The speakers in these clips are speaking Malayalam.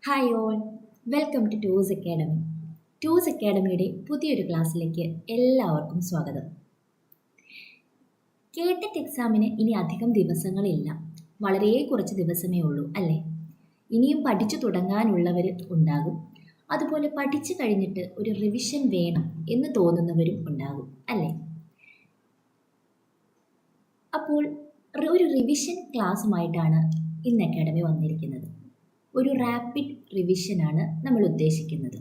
ഹായ് ഓൾ, വെൽക്കം ടു ടൂസ് അക്കാഡമി. ടൂസ് അക്കാഡമിയുടെ പുതിയൊരു ക്ലാസ്സിലേക്ക് എല്ലാവർക്കും സ്വാഗതം. കേട്ടറ്റ് എക്സാമിന് ഇനി അധികം ദിവസങ്ങളില്ല, വളരെ കുറച്ച് ദിവസമേ ഉള്ളൂ അല്ലേ? ഇനിയും പഠിച്ചു തുടങ്ങാനുള്ളവർ ഉണ്ടാകും, അതുപോലെ പഠിച്ചു കഴിഞ്ഞിട്ട് ഒരു റിവിഷൻ വേണം എന്ന് തോന്നുന്നവരും ഉണ്ടാകും അല്ലേ? അപ്പോൾ ഒരു റിവിഷൻ ക്ലാസ്സുമായിട്ടാണ് ഇന്ന് അക്കാഡമി വന്നിരിക്കുന്നത്. ഒരു റാപ്പിഡ് റിവിഷനാണ് നമ്മൾ ഉദ്ദേശിക്കുന്നത്.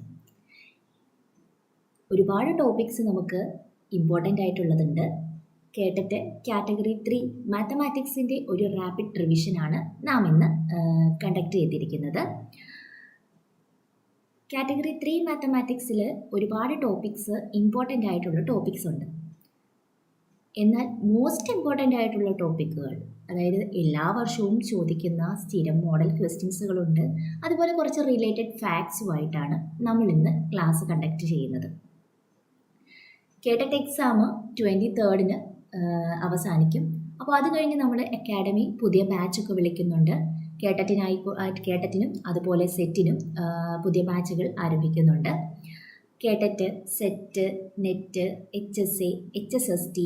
ഒരുപാട് ടോപ്പിക്സ് നമുക്ക് ഇമ്പോർട്ടൻ്റ് ആയിട്ടുള്ളതുണ്ട്. കേട്ടിട്ട് കാറ്റഗറി 3 മാത്തമാറ്റിക്സിൻ്റെ ഒരു റാപ്പിഡ് റിവിഷനാണ് നാം ഇന്ന് കണ്ടക്ട് ചെയ്തിരിക്കുന്നത്. കാറ്റഗറി 3 മാത്തമാറ്റിക്സിൽ ഒരുപാട് ടോപ്പിക്സ് ഇമ്പോർട്ടൻ്റ് ആയിട്ടുള്ള ടോപ്പിക്സ് ഉണ്ട്. എന്നാൽ മോസ്റ്റ് ഇമ്പോർട്ടൻ്റ് ആയിട്ടുള്ള ടോപ്പിക്കുകൾ, അതായത് എല്ലാ വർഷവും ചോദിക്കുന്ന സ്ഥിരം മോഡൽ ക്വസ്റ്റ്യൻസുകളുണ്ട്, അതുപോലെ കുറച്ച് റിലേറ്റഡ് ഫാക്ട്സുമായിട്ടാണ് നമ്മൾ ഇന്ന് ക്ലാസ് കണ്ടക്ട് ചെയ്യുന്നത്. കേട്ടറ്റ് എക്സാം 23rd അവസാനിക്കും. അപ്പോൾ അത് കഴിഞ്ഞ് നമ്മൾ അക്കാഡമി പുതിയ ബാച്ചൊക്കെ വിളിക്കുന്നുണ്ട്. കേട്ടറ്റിനും അതുപോലെ സെറ്റിനും പുതിയ ബാച്ചുകൾ ആരംഭിക്കുന്നുണ്ട്. KTET, SET, NET, HSA, HSST,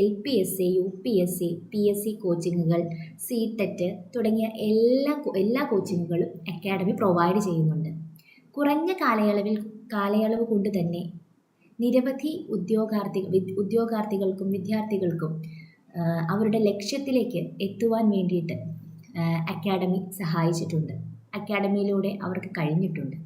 LPSA, UPSA, PSC കോച്ചിങ്ങുകൾ, CTET തുടങ്ങിയ എല്ലാ കോച്ചിങ്ങുകളും അക്കാഡമി പ്രൊവൈഡ് ചെയ്യുന്നുണ്ട്. കുറഞ്ഞ കാലയളവ് കൊണ്ട് തന്നെ നിരവധി ഉദ്യോഗാർത്ഥികൾക്കും വിദ്യാർത്ഥികൾക്കും അവരുടെ ലക്ഷ്യത്തിലേക്ക് എത്തുവാൻ വേണ്ടിയിട്ട് അക്കാഡമി സഹായിച്ചിട്ടുണ്ട്. അക്കാഡമിയിലൂടെ അവർക്ക് കഴിഞ്ഞിട്ടുണ്ട്.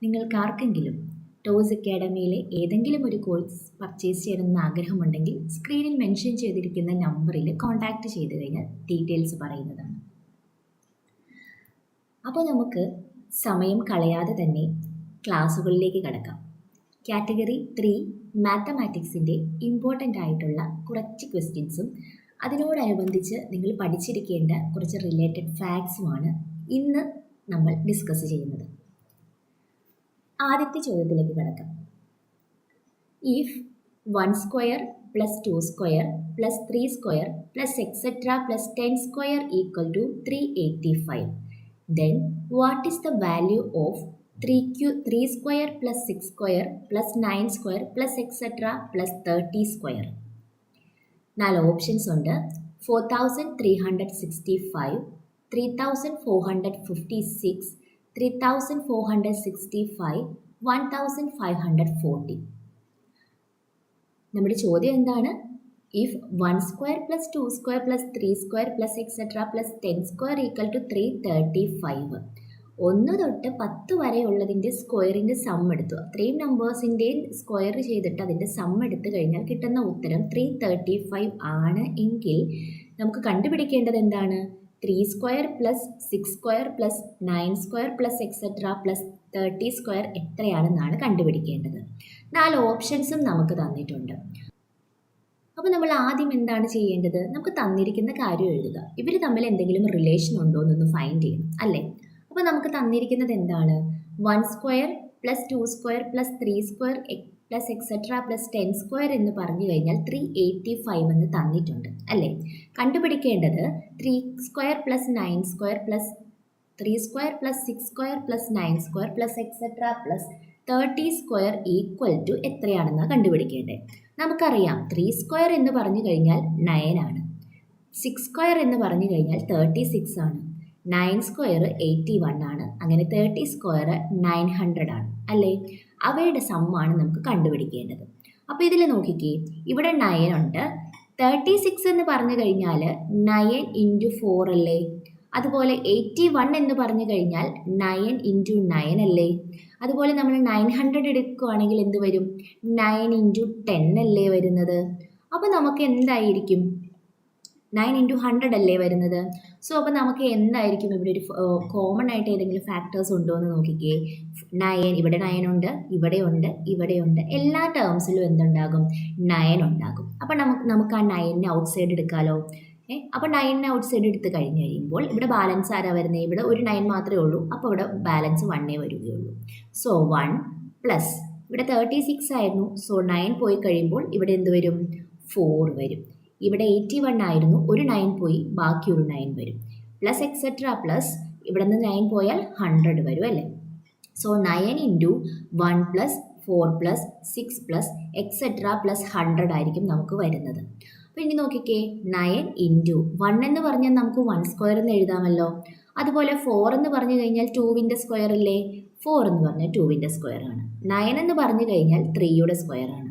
നിങ്ങൾക്കാർക്കെങ്കിലും ടോസ് അക്കാഡമിയിലെ ഏതെങ്കിലും ഒരു കോഴ്സ് പർച്ചേസ് ചെയ്യണമെന്ന് ആഗ്രഹമുണ്ടെങ്കിൽ സ്ക്രീനിൽ മെൻഷൻ ചെയ്തിരിക്കുന്ന നമ്പറിൽ കോൺടാക്റ്റ് ചെയ്ത് കഴിഞ്ഞാൽ ഡീറ്റെയിൽസ് പറയുന്നതാണ്. അപ്പോൾ നമുക്ക് സമയം കളയാതെ തന്നെ ക്ലാസ്സുകളിലേക്ക് കടക്കാം. കാറ്റഗറി 3 മാത്തമാറ്റിക്സിൻ്റെ ഇമ്പോർട്ടൻ്റ് ആയിട്ടുള്ള കുറച്ച് ക്വസ്റ്റ്യൻസും അതിനോടനുബന്ധിച്ച് നിങ്ങൾ പഠിച്ചിരിക്കേണ്ട കുറച്ച് റിലേറ്റഡ് ഫാക്ട്സുമാണ് ഇന്ന് നമ്മൾ ഡിസ്കസ് ചെയ്യുന്നത്. ആദ്യത്തെ ചോദ്യത്തിലേക്ക് കടക്കാം. If 1 square plus 2 square plus 3 square plus etcetera plus 10 square equal to 385, then what is the value of 3 square plus 6 square plus 9 square plus etcetera plus 30 square? 4 options ഉണ്ട്. 4365, 3456, 3465, 1540. നമ്മുടെ ചോദ്യം എന്താണ്? If 1 square plus 2 square plus 3 square plus etcetera plus 10 square equal to 335. 1 തൊട്ട് 10 വരെ ഉള്ളതിൻ്റെ സ്ക്വയറിൻ്റെ സം എടുത്തു. അത്രയും നമ്പേഴ്സിൻ്റെ സ്ക്വയർ ചെയ്തിട്ട് അതിൻ്റെ സം എടുത്തു കഴിഞ്ഞാൽ കിട്ടുന്ന ഉത്തരം 335 ആണ് എങ്കിൽ നമുക്ക് കണ്ടുപിടിക്കേണ്ടത് എന്താണ്? 3 square plus 6 square plus 9 square plus etcetera plus 30 square എത്രയാണെന്നാണ് കണ്ടുപിടിക്കേണ്ടത്. 4 ഓപ്ഷൻസും നമുക്ക് തന്നിട്ടുണ്ട്. അപ്പോൾ നമ്മൾ ആദ്യം എന്താണ് ചെയ്യേണ്ടത്? നമുക്ക് തന്നിരിക്കുന്ന കാര്യം എഴുതുക. ഇവർ തമ്മിൽ എന്തെങ്കിലും റിലേഷൻ ഉണ്ടോ എന്നൊന്ന് ഫൈൻഡ് ചെയ്യണം അല്ലേ? അപ്പോൾ നമുക്ക് തന്നിരിക്കുന്നത് എന്താണ്? 1 square plus 2 square plus 3 square plus etcetera plus 10 square എന്ന് പറഞ്ഞു കഴിഞ്ഞാൽ 385 എന്ന് തന്നിട്ടുണ്ട് അല്ലേ? കണ്ടുപിടിക്കേണ്ടത് 3 square plus 9 square plus 3 square plus 6 square plus 9 square plus etcetera plus 30 square equal to എത്രയാണെന്നാണ് കണ്ടുപിടിക്കേണ്ടത്. നമുക്കറിയാം 3 സ്ക്വയർ എന്ന് പറഞ്ഞു കഴിഞ്ഞാൽ 9 ആണ്, 6 സ്ക്വയർ എന്ന് പറഞ്ഞു കഴിഞ്ഞാൽ 36 ആണ്, 9 സ്ക്വയർ 81 ആണ്, അങ്ങനെ 30 സ്ക്വയർ 900 ആണ് അല്ലേ? അവയുടെ സമ്മാണ് നമുക്ക് കണ്ടുപിടിക്കേണ്ടത്. അപ്പോൾ ഇതിൽ നോക്കിക്കേ, ഇവിടെ 9 ഉണ്ട്. 36 എന്ന് പറഞ്ഞു കഴിഞ്ഞാൽ 9 ഇൻറ്റു 4 അല്ലേ? അതുപോലെ 81 എന്ന് പറഞ്ഞു കഴിഞ്ഞാൽ 9 ഇൻറ്റു 9 അല്ലേ? അതുപോലെ നമ്മൾ 900 എടുക്കുകയാണെങ്കിൽ എന്ത് വരും? 9 ഇൻറ്റു 10 അല്ലേ വരുന്നത്? അപ്പോൾ നമുക്ക് എന്തായിരിക്കും? 9 ഇൻറ്റു 100 അല്ലേ വരുന്നത്? സോ അപ്പോൾ നമുക്ക് എന്തായിരിക്കും ഇവിടെ ഒരു കോമൺ ആയിട്ട് ഏതെങ്കിലും ഫാക്ടേഴ്സ് ഉണ്ടോ എന്ന് നോക്കിക്കേ. 9, ഇവിടെ 9 ഉണ്ട്, ഇവിടെ ഉണ്ട്, ഇവിടെ ഉണ്ട്, എല്ലാ ടേംസിലും എന്തുണ്ടാകും? 9 ഉണ്ടാകും. അപ്പോൾ നമുക്ക് ആ 9നെ ഔട്ട് സൈഡ് എടുക്കാമല്ലോ. അപ്പോൾ 9നെ ഔട്ട് സൈഡ് എടുത്ത് കഴിഞ്ഞ് കഴിയുമ്പോൾ ഇവിടെ ബാലൻസ് ആരാ വരുന്നത്? ഇവിടെ ഒരു 9 മാത്രമേ ഉള്ളൂ. അപ്പോൾ ഇവിടെ ബാലൻസ് 1 വരികയുള്ളൂ. സോ 1 പ്ലസ് ഇവിടെ 36 ആയിരുന്നു. സോ 9 പോയി കഴിയുമ്പോൾ ഇവിടെ എന്ത് വരും? 4 വരും. ഇവിടെ 81 ആയിരുന്നു, ഒരു 9 പോയി, ബാക്കി ഒരു 9 വരും. പ്ലസ് എക്സെട്ര പ്ലസ് ഇവിടെ നിന്ന് 9 പോയാൽ 100 വരും അല്ലേ. So 9 into 1 plus 4 plus 6 plus etcetera plus 100 ആയിരിക്കും നമുക്ക് വരുന്നത്. അപ്പോൾ ഇനി നോക്കിക്കേ, 9 ഇൻറ്റു 1 എന്ന് പറഞ്ഞാൽ നമുക്ക് 1 സ്ക്വയർ എന്ന് എഴുതാമല്ലോ. അതുപോലെ 4 എന്ന് പറഞ്ഞു കഴിഞ്ഞാൽ 2വിൻ്റെ സ്ക്വയർ അല്ലേ. 4 എന്ന് പറഞ്ഞാൽ 2വിൻ്റെ സ്ക്വയർ ആണ്. 9 എന്ന് പറഞ്ഞു കഴിഞ്ഞാൽ 3യുടെ സ്ക്വയർ ആണ്.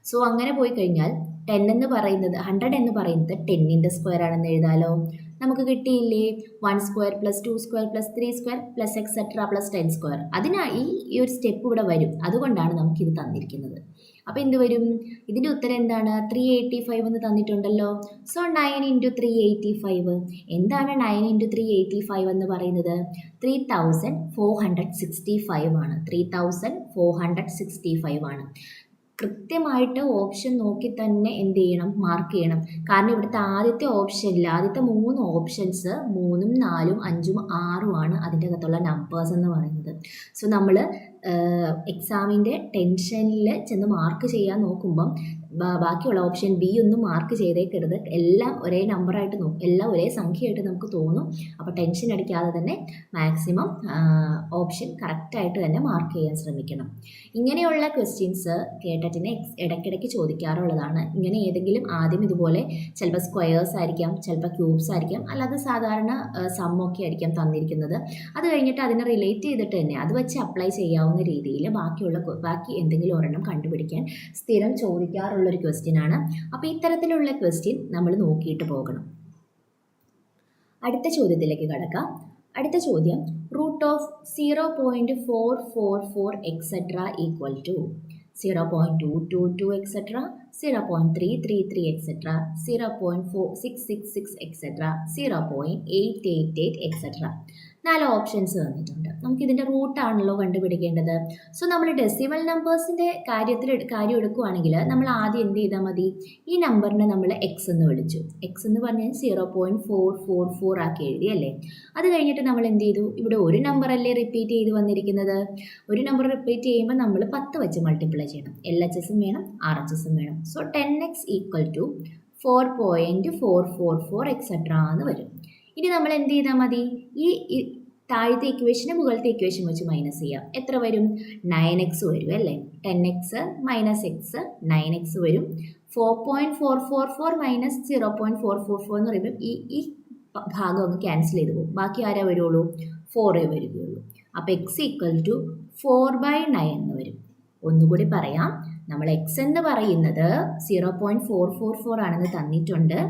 സോ അങ്ങനെ പോയി കഴിഞ്ഞാൽ 10 എന്ന് പറയുന്നത് 100 എന്ന് പറയുന്നത് 10ൻ്റെ സ്ക്വയർ ആണെന്ന് എഴുതാലോ. നമുക്ക് കിട്ടിയില്ലേ 1 square plus 2 square plus 3 square plus etcetera plus 10 square. ഈ ഒരു സ്റ്റെപ്പ് ഇവിടെ വരും, അതുകൊണ്ടാണ് നമുക്കിത് തന്നിരിക്കുന്നത്. അപ്പോൾ എന്ത് വരും, ഇതിൻ്റെ ഉത്തരം എന്താണ്, 385 എന്ന് തന്നിട്ടുണ്ടല്ലോ. So 9 into 385. എന്താണ് 9 ഇൻറ്റു 385 എന്ന് പറയുന്നത്? 3465 ആണ്. 3465 ആണ്. കൃത്യമായിട്ട് ഓപ്ഷൻ നോക്കി തന്നെ എന്ത് ചെയ്യണം, മാർക്ക് ചെയ്യണം. കാരണം ഇവിടുത്തെ ആദ്യത്തെ ഓപ്ഷനിൽ ആദ്യത്തെ 3 ഓപ്ഷൻസ് 3ഉം 4ഉം 5ഉം 6ഉം ആണ് അതിൻ്റെ അകത്തുള്ള നമ്പേഴ്സ് എന്ന് പറയുന്നത്. സോ നമ്മൾ എക്സാമിൻ്റെ ടെൻഷനിൽ ചെന്ന് മാർക്ക് ചെയ്യാൻ നോക്കുമ്പം ബാക്കിയുള്ള ഓപ്ഷൻ ബി ഒന്നും മാർക്ക് ചെയ്തേക്കരുത്. എല്ലാം ഒരേ നമ്പറായിട്ട് എല്ലാം ഒരേ സംഖ്യയായിട്ട് നമുക്ക് തോന്നും. അപ്പോൾ ടെൻഷൻ അടിക്കാതെ തന്നെ മാക്സിമം ഓപ്ഷൻ കറക്റ്റായിട്ട് തന്നെ മാർക്ക് ചെയ്യാൻ ശ്രമിക്കണം. ഇങ്ങനെയുള്ള ക്വസ്റ്റ്യൻസ് കേട്ടറ്റിനെ ഇടയ്ക്കിടയ്ക്ക് ചോദിക്കാറുള്ളതാണ്. ഇങ്ങനെ ഏതെങ്കിലും ആദ്യം ഇതുപോലെ ചിലപ്പോൾ സ്ക്വയേഴ്സ് ആയിരിക്കാം, ചിലപ്പോൾ ക്യൂബ്സ് ആയിരിക്കാം, അല്ലാതെ സാധാരണ സമ്മൊക്കെ ആയിരിക്കാം തന്നിരിക്കുന്നത്. അത് കഴിഞ്ഞിട്ട് അതിനെ റിലേറ്റ് ചെയ്തിട്ട് തന്നെ അത് വെച്ച് അപ്ലൈ ചെയ്യാവുന്ന രീതിയിൽ ബാക്കി എന്തെങ്കിലും ഒരെണ്ണം കണ്ടുപിടിക്കാൻ സ്ഥിരം ചോദിക്കാറുള്ളൊരു ക്വസ്റ്റ്യൻ ആണ്. അപ്പോൾ ഇത്തരത്തിലുള്ള ക്വസ്റ്റ്യൻ നമ്മൾ നോക്കിയിട്ട് പോകണം. അടുത്ത ചോദ്യത്തിലേക്ക് കടക്കാം. അടുത്ത ചോദ്യം, root of 0.444 etcetera equal to 0.222 etcetera 0.333 etcetera 0.4666 etcetera 0.888 etcetera. 4 options തന്നിട്ടുണ്ട്. നമുക്കിതിൻ്റെ റൂട്ടാണല്ലോ കണ്ടുപിടിക്കേണ്ടത്. സോ നമ്മൾ ഡെസിമൽ നമ്പേഴ്സിൻ്റെ കാര്യം എടുക്കുകയാണെങ്കിൽ നമ്മൾ ആദ്യം എന്ത് ചെയ്താൽ മതി, ഈ നമ്പറിനെ നമ്മൾ എക്സ് എന്ന് വിളിച്ചു. എക്സ് എന്ന് പറഞ്ഞാൽ 0.444 ആക്കി എഴുതി അല്ലേ. അത് കഴിഞ്ഞിട്ട് നമ്മൾ എന്ത് ചെയ്തു, ഇവിടെ ഒരു നമ്പറല്ലേ റിപ്പീറ്റ് ചെയ്ത് വന്നിരിക്കുന്നത്. ഒരു നമ്പർ റിപ്പീറ്റ് ചെയ്യുമ്പോൾ നമ്മൾ 10 വെച്ച് മൾട്ടിപ്ലൈ ചെയ്യണം. LHSഉം വേണം, RHSഉം വേണം. So 10x equal to 4.444 etcetera എന്ന് വരും. ഇനി നമ്മൾ എന്ത് ചെയ്താൽ മതി, ഈ താഴത്തെ ഇക്വേഷന് മുകളിലത്തെ ഇക്വേഷൻ വെച്ച് മൈനസ് ചെയ്യാം. എത്ര വരും, 9x വരും അല്ലേ. 10x മൈനസ് എക്സ് 9x വരും. 4.444 മൈനസ് 0.444 എന്ന് പറയുമ്പോൾ ഈ ഭാഗം ഒന്ന് ക്യാൻസൽ ചെയ്ത് പോകും. ബാക്കി ആരാ വരുള്ളൂ, 4 വരികയുള്ളൂ. അപ്പോൾ എക്സ് ഈക്വൽ ടു 4/9 എന്ന് വരും. ഒന്നുകൂടി പറയാം, നമ്മൾ എക്സ് എന്ന് പറയുന്നത് 0.444 ആണെന്ന് തന്നിട്ടുണ്ട്.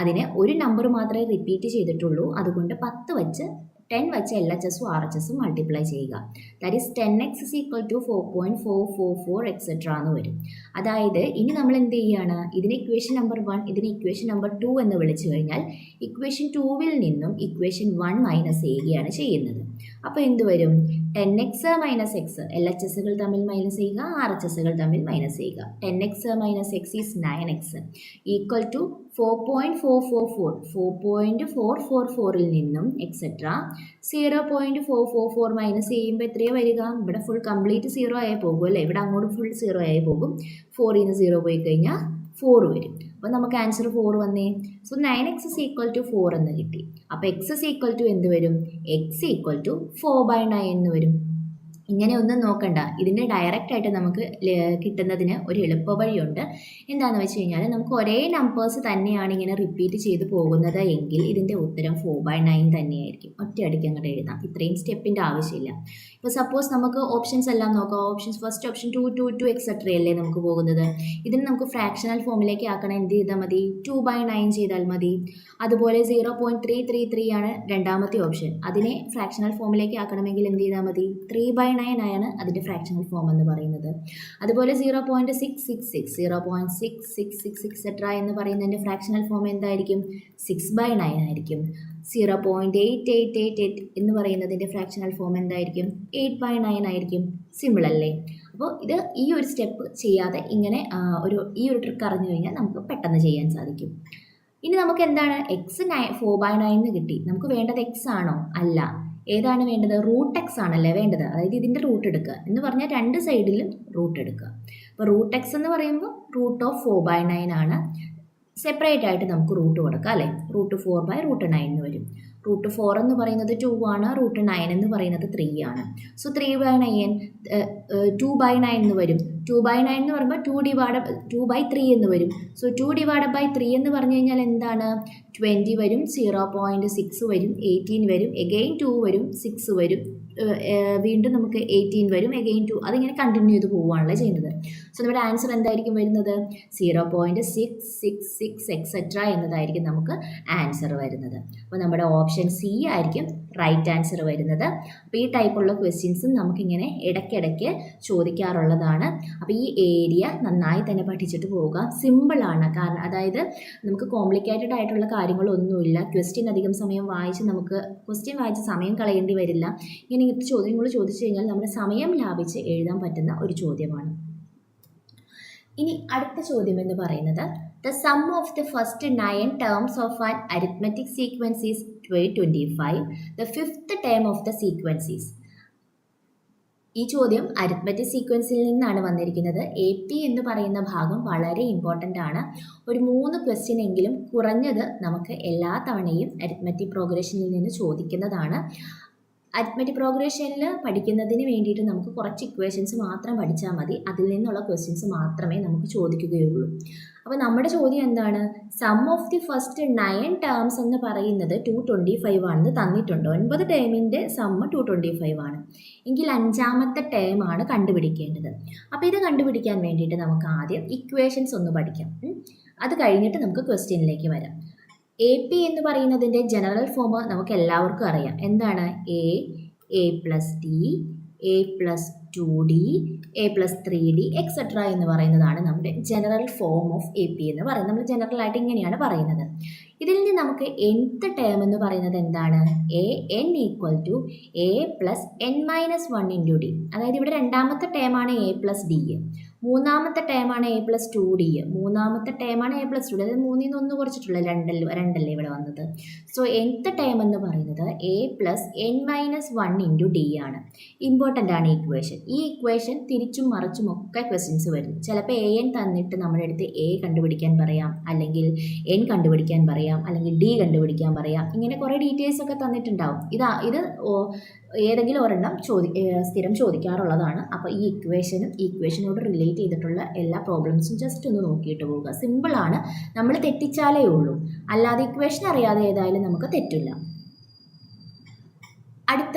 അതിനെ ഒരു നമ്പർ മാത്രമേ റിപ്പീറ്റ് ചെയ്തിട്ടുള്ളൂ. അതുകൊണ്ട് 10 വെച്ച് 10 വെച്ച് LHSഉം RHSഉം മൾട്ടിപ്ലൈ ചെയ്യുക. That is 10x is equal to 4.444 etcetera എന്ന് വരും. അതായത് ഇനി നമ്മൾ എന്ത് ചെയ്യുകയാണ്, ഇതിന് ഇക്വേഷൻ നമ്പർ 1, ഇതിന് ഇക്വേഷൻ നമ്പർ 2 എന്ന് വിളിച്ചു കഴിഞ്ഞാൽ ഇക്വേഷൻ 2വിൽ നിന്നും ഇക്വേഷൻ 1 മൈനസ് ചെയ്യുകയാണ് ചെയ്യുന്നത്. അപ്പോൾ എന്ത് വരും, 10x മൈനസ് എക്സ്, LHSകൾ തമ്മിൽ മൈനസ് ചെയ്യുക, RHSകൾ തമ്മിൽ മൈനസ് ചെയ്യുക. 10x minus x is 9x equal to 4.444ൽ നിന്നും എക്സെട്ര 0.444 മൈനസ് ചെയ്യുമ്പോൾ എത്രയാണ് വരിക, ഇവിടെ ഫുൾ കംപ്ലീറ്റ് 0 ആയി പോകും അല്ലേ. ഇവിടെ അങ്ങോട്ട് ഫുൾ 0 ആയി പോകും. 4ൽ നിന്ന് 0 പോയി കഴിഞ്ഞാൽ 4 വരും. അപ്പോൾ നമുക്ക് ആൻസർ 4 വന്നേ. So 9x is equal to 4 എന്ന് കിട്ടി. അപ്പോൾ x ഇസ് ഈക്വൽ ടു എന്ത് വരും, x ഈക്വൽ ടു 4/9 എന്ന് വരും. ഇങ്ങനെ ഒന്നും നോക്കണ്ട, ഇതിൻ്റെ ഡയറക്റ്റ് ആയിട്ട് നമുക്ക് കിട്ടുന്നതിന് ഒരു എളുപ്പ വഴിയുണ്ട്. എന്താണെന്ന് വെച്ച് കഴിഞ്ഞാൽ നമുക്ക് ഒരേ നമ്പേഴ്സ് തന്നെയാണ് ഇങ്ങനെ റിപ്പീറ്റ് ചെയ്ത് പോകുന്നത് എങ്കിൽ ഇതിൻ്റെ ഉത്തരം 4/9 തന്നെയായിരിക്കും. ഒറ്റയടിക്ക് അങ്ങോട്ട് എഴുതാം, ഇത്രയും സ്റ്റെപ്പിൻ്റെ ആവശ്യമില്ല. ഇപ്പോൾ സപ്പോസ് നമുക്ക് ഓപ്ഷൻസ് എല്ലാം നോക്കാം. ഓപ്ഷൻസ് ഫസ്റ്റ് ഓപ്ഷൻ 2, 2, 2 എക്സെട്ര അല്ലേ നമുക്ക് പോകുന്നത്. ഇതിന് നമുക്ക് ഫ്രാക്ഷണൽ ഫോമിലേക്ക് ആക്കണം. എന്ത് ചെയ്താൽ മതി, 2/9 ചെയ്താൽ മതി. അതുപോലെ 0.333 ആണ് രണ്ടാമത്തെ ഓപ്ഷൻ. അതിനെ ഫ്രാക്ഷണൽ ഫോമിലേക്ക് ആക്കണമെങ്കിൽ എന്ത് ചെയ്താൽ മതി, 3/9 ആണ് അതിൻ്റെ ഫ്രാക്ഷണൽ ഫോം എന്ന് പറയുന്നത്. അതുപോലെ 0.666, 0.666 എക്സെട്ര എന്ന് പറയുന്നതിൻ്റെ ഫ്രാക്ഷണൽ ഫോം എന്തായിരിക്കും, 6/9 ആയിരിക്കും. 0.8888 എന്ന് പറയുന്നതിൻ്റെ ഫ്രാക്ഷണൽ ഫോം എന്തായിരിക്കും, 8/9 ആയിരിക്കും. സിമ്പിൾ അല്ലേ. അപ്പോൾ ഇത് ഈ ഒരു സ്റ്റെപ്പ് ചെയ്യാതെ ഇങ്ങനെ ഈ ഒരു ട്രിക്ക് അറിഞ്ഞു കഴിഞ്ഞാൽ നമുക്ക് പെട്ടെന്ന് ചെയ്യാൻ സാധിക്കും. ഇനി നമുക്ക് എന്താണ്, എക്സ് 4/9 കിട്ടി. നമുക്ക് വേണ്ടത് എക്സ് ആണോ, അല്ല. ഏതാണ് വേണ്ടത്, റൂട്ട് എക്സ് ആണല്ലേ വേണ്ടത്. അതായത് ഇതിൻ്റെ റൂട്ട് എടുക്കുക എന്ന് പറഞ്ഞാൽ രണ്ട് സൈഡിലും റൂട്ട് എടുക്കുക. അപ്പോൾ റൂട്ട് എക്സ് എന്ന് പറയുമ്പോൾ റൂട്ട് ഓഫ് 4/9 ആണ്. സെപ്പറേറ്റ് ആയിട്ട് നമുക്ക് റൂട്ട് കൊടുക്കാം അല്ലേ. √4/√9 എന്ന് വരും. √4 എന്ന് പറയുന്നത് 2 ആണ്, √9 എന്ന് പറയുന്നത് 3 ആണ്. സോ 3/9 2/9 എന്ന് വരും. 2/9 എന്ന് പറയുമ്പോൾ 2/3 എന്ന് വരും. സോ 2/3 എന്ന് പറഞ്ഞു കഴിഞ്ഞാൽ എന്താണ്? 20 വരും, 0.6 വരും, 18 വരും, എഗെയിൻ 2 വരും, 6 വരും, വീണ്ടും നമുക്ക് 18 വരും, എഗെയിൻ 2, അതിങ്ങനെ കണ്ടിന്യൂ ചെയ്ത് പോവുകയാണല്ലോ ചെയ്യുന്നത്. സോ നമ്മുടെ ആൻസർ എന്തായിരിക്കും വരുന്നത്? 0.666 എക്സെട്ര എന്നതായിരിക്കും നമുക്ക് ആൻസർ വരുന്നത്. അപ്പോൾ നമ്മുടെ ഓപ്ഷൻ സി ആയിരിക്കും റൈറ്റ് ആൻസർ വരുന്നത്. അപ്പോൾ ഈ ടൈപ്പുള്ള ക്വസ്റ്റ്യൻസും നമുക്കിങ്ങനെ ഇടയ്ക്കിടയ്ക്ക് ചോദിക്കാറുള്ളതാണ്. അപ്പോൾ ഈ ഏരിയ നന്നായി തന്നെ പഠിച്ചിട്ട് പോവുക. സിമ്പിളാണ്, കാരണം അതായത് നമുക്ക് കോംപ്ലിക്കേറ്റഡ് ആയിട്ടുള്ള കാര്യങ്ങളൊന്നുമില്ല. ക്വസ്റ്റ്യൻ അധികം സമയം വായിച്ച് നമുക്ക് ക്വസ്റ്റ്യൻ വായിച്ച് സമയം കളയേണ്ടി വരില്ല. ഇങ്ങനത്തെ ചോദ്യങ്ങൾ ചോദിച്ചു കഴിഞ്ഞാൽ നമ്മുടെ സമയം ലാഭിച്ച് എഴുതാൻ പറ്റുന്ന ഒരു ചോദ്യമാണ്. ഇനി അടുത്ത ചോദ്യം എന്ന് പറയുന്നത് the sum of the first 9 terms of an arithmetic sequence is 25. The fifth term of the sequence is. ഈ ചോദ്യം അരിത്മെറ്റിക് സീക്വൻസിൽ നിന്നാണ് വന്നിരിക്കുന്നത്. AP എന്ന് പറയുന്ന ഭാഗം വളരെ ഇമ്പോർട്ടൻ്റ് ആണ്. ഒരു 3 ക്വസ്റ്റ്യൻ എങ്കിലും കുറഞ്ഞത് നമുക്ക് എല്ലാ തവണയും അരിത്മെറ്റിക് പ്രോഗ്രഷനിൽ നിന്ന് ചോദിക്കുന്നതാണ്. അരിത്മെറ്റിക് പ്രോഗ്രഷനിൽ പഠിക്കുന്നതിന് വേണ്ടിയിട്ട് നമുക്ക് കുറച്ച് ഇക്വേഷൻസ് മാത്രം പഠിച്ചാൽ മതി. അതിൽ നിന്നുള്ള ക്വസ്റ്റ്യൻസ് മാത്രമേ നമുക്ക് ചോദിക്കുകയുള്ളൂ. അപ്പോൾ നമ്മുടെ ചോദ്യം എന്താണ്? Sum of the first 9 terms എന്ന് പറയുന്നത് 225 ആണെന്ന് തന്നിട്ടുണ്ട്. 9 ടേമിൻ്റെ സമ്മ് 225 ആണ്. എങ്കിൽ 5ാമത്തെ ടേമാണ് കണ്ടുപിടിക്കേണ്ടത്. അപ്പോൾ ഇത് കണ്ടുപിടിക്കാൻ വേണ്ടിയിട്ട് നമുക്ക് ആദ്യം ഇക്വേഷൻസ് ഒന്ന് പഠിക്കാം. അത് കഴിഞ്ഞിട്ട് നമുക്ക് ക്വസ്റ്റ്യനിലേക്ക് വരാം. AP എന്ന് പറയുന്നതിൻ്റെ ജനറൽ ഫോം നമുക്ക് എല്ലാവർക്കും അറിയാം. എന്താണ്? A+D, A+2D, A+3D എക്സെട്ര എന്ന് പറയുന്നതാണ് നമ്മുടെ ജനറൽ ഫോം ഓഫ് AP എന്ന് പറയുന്നത്. നമ്മൾ ജനറലായിട്ട് ഇങ്ങനെയാണ് പറയുന്നത്. ഇതിൽ നിന്ന് നമുക്ക് nth ടേം എന്ന് പറയുന്നത് എന്താണ്? n = A+n-1 × D. അതായത് ഇവിടെ 2ാമത്തെ ടേമാണ് A+D, 3ാമത്തെ ടേമാണ് A+2D, 3ാമത്തെ ടേമാണ് A+2D. അതായത് 3ൽ നിന്ന് 1 കുറച്ചിട്ടുള്ള 2 ഇവിടെ വന്നത്. സോ nth ടേം എന്ന് പറയുന്നത് A+n-1 × D ആണ്. ഇമ്പോർട്ടൻ്റ് ആണ് ഈ ഇക്വേഷൻ. ഈ ഇക്വേഷൻ തിരിച്ചും മറിച്ചും ഒക്കെ ക്വസ്റ്റ്യൻസ് വരും. ചിലപ്പോൾ an തന്നിട്ട് നമ്മുടെ അടുത്ത് A കണ്ടുപിടിക്കാൻ പറയാം, അല്ലെങ്കിൽ n കണ്ടുപിടിക്കാൻ പറയാം, അല്ലെങ്കിൽ D കണ്ടുപിടിക്കാൻ പറയാം. ഇങ്ങനെ കുറേ ഡീറ്റെയിൽസ് ഒക്കെ തന്നിട്ടുണ്ടാവും. ഇത് ഏതെങ്കിലും ഒരെണ്ണം സ്ഥിരം ചോദിക്കാറുള്ളതാണ്. അപ്പോൾ ഈ ഇക്വേഷനോട് റിലേറ്റ് ചെയ്തിട്ടുള്ള എല്ലാ പ്രോബ്ലംസും ജസ്റ്റ് ഒന്ന് നോക്കിയിട്ട് പോവുക. സിമ്പിളാണ്, നമ്മൾ തെറ്റിച്ചാലേ ഉള്ളൂ. അല്ലാതെ ഇക്വേഷൻ അറിയാതെ ഏതായാലും നമുക്ക് തെറ്റില്ല. അടുത്ത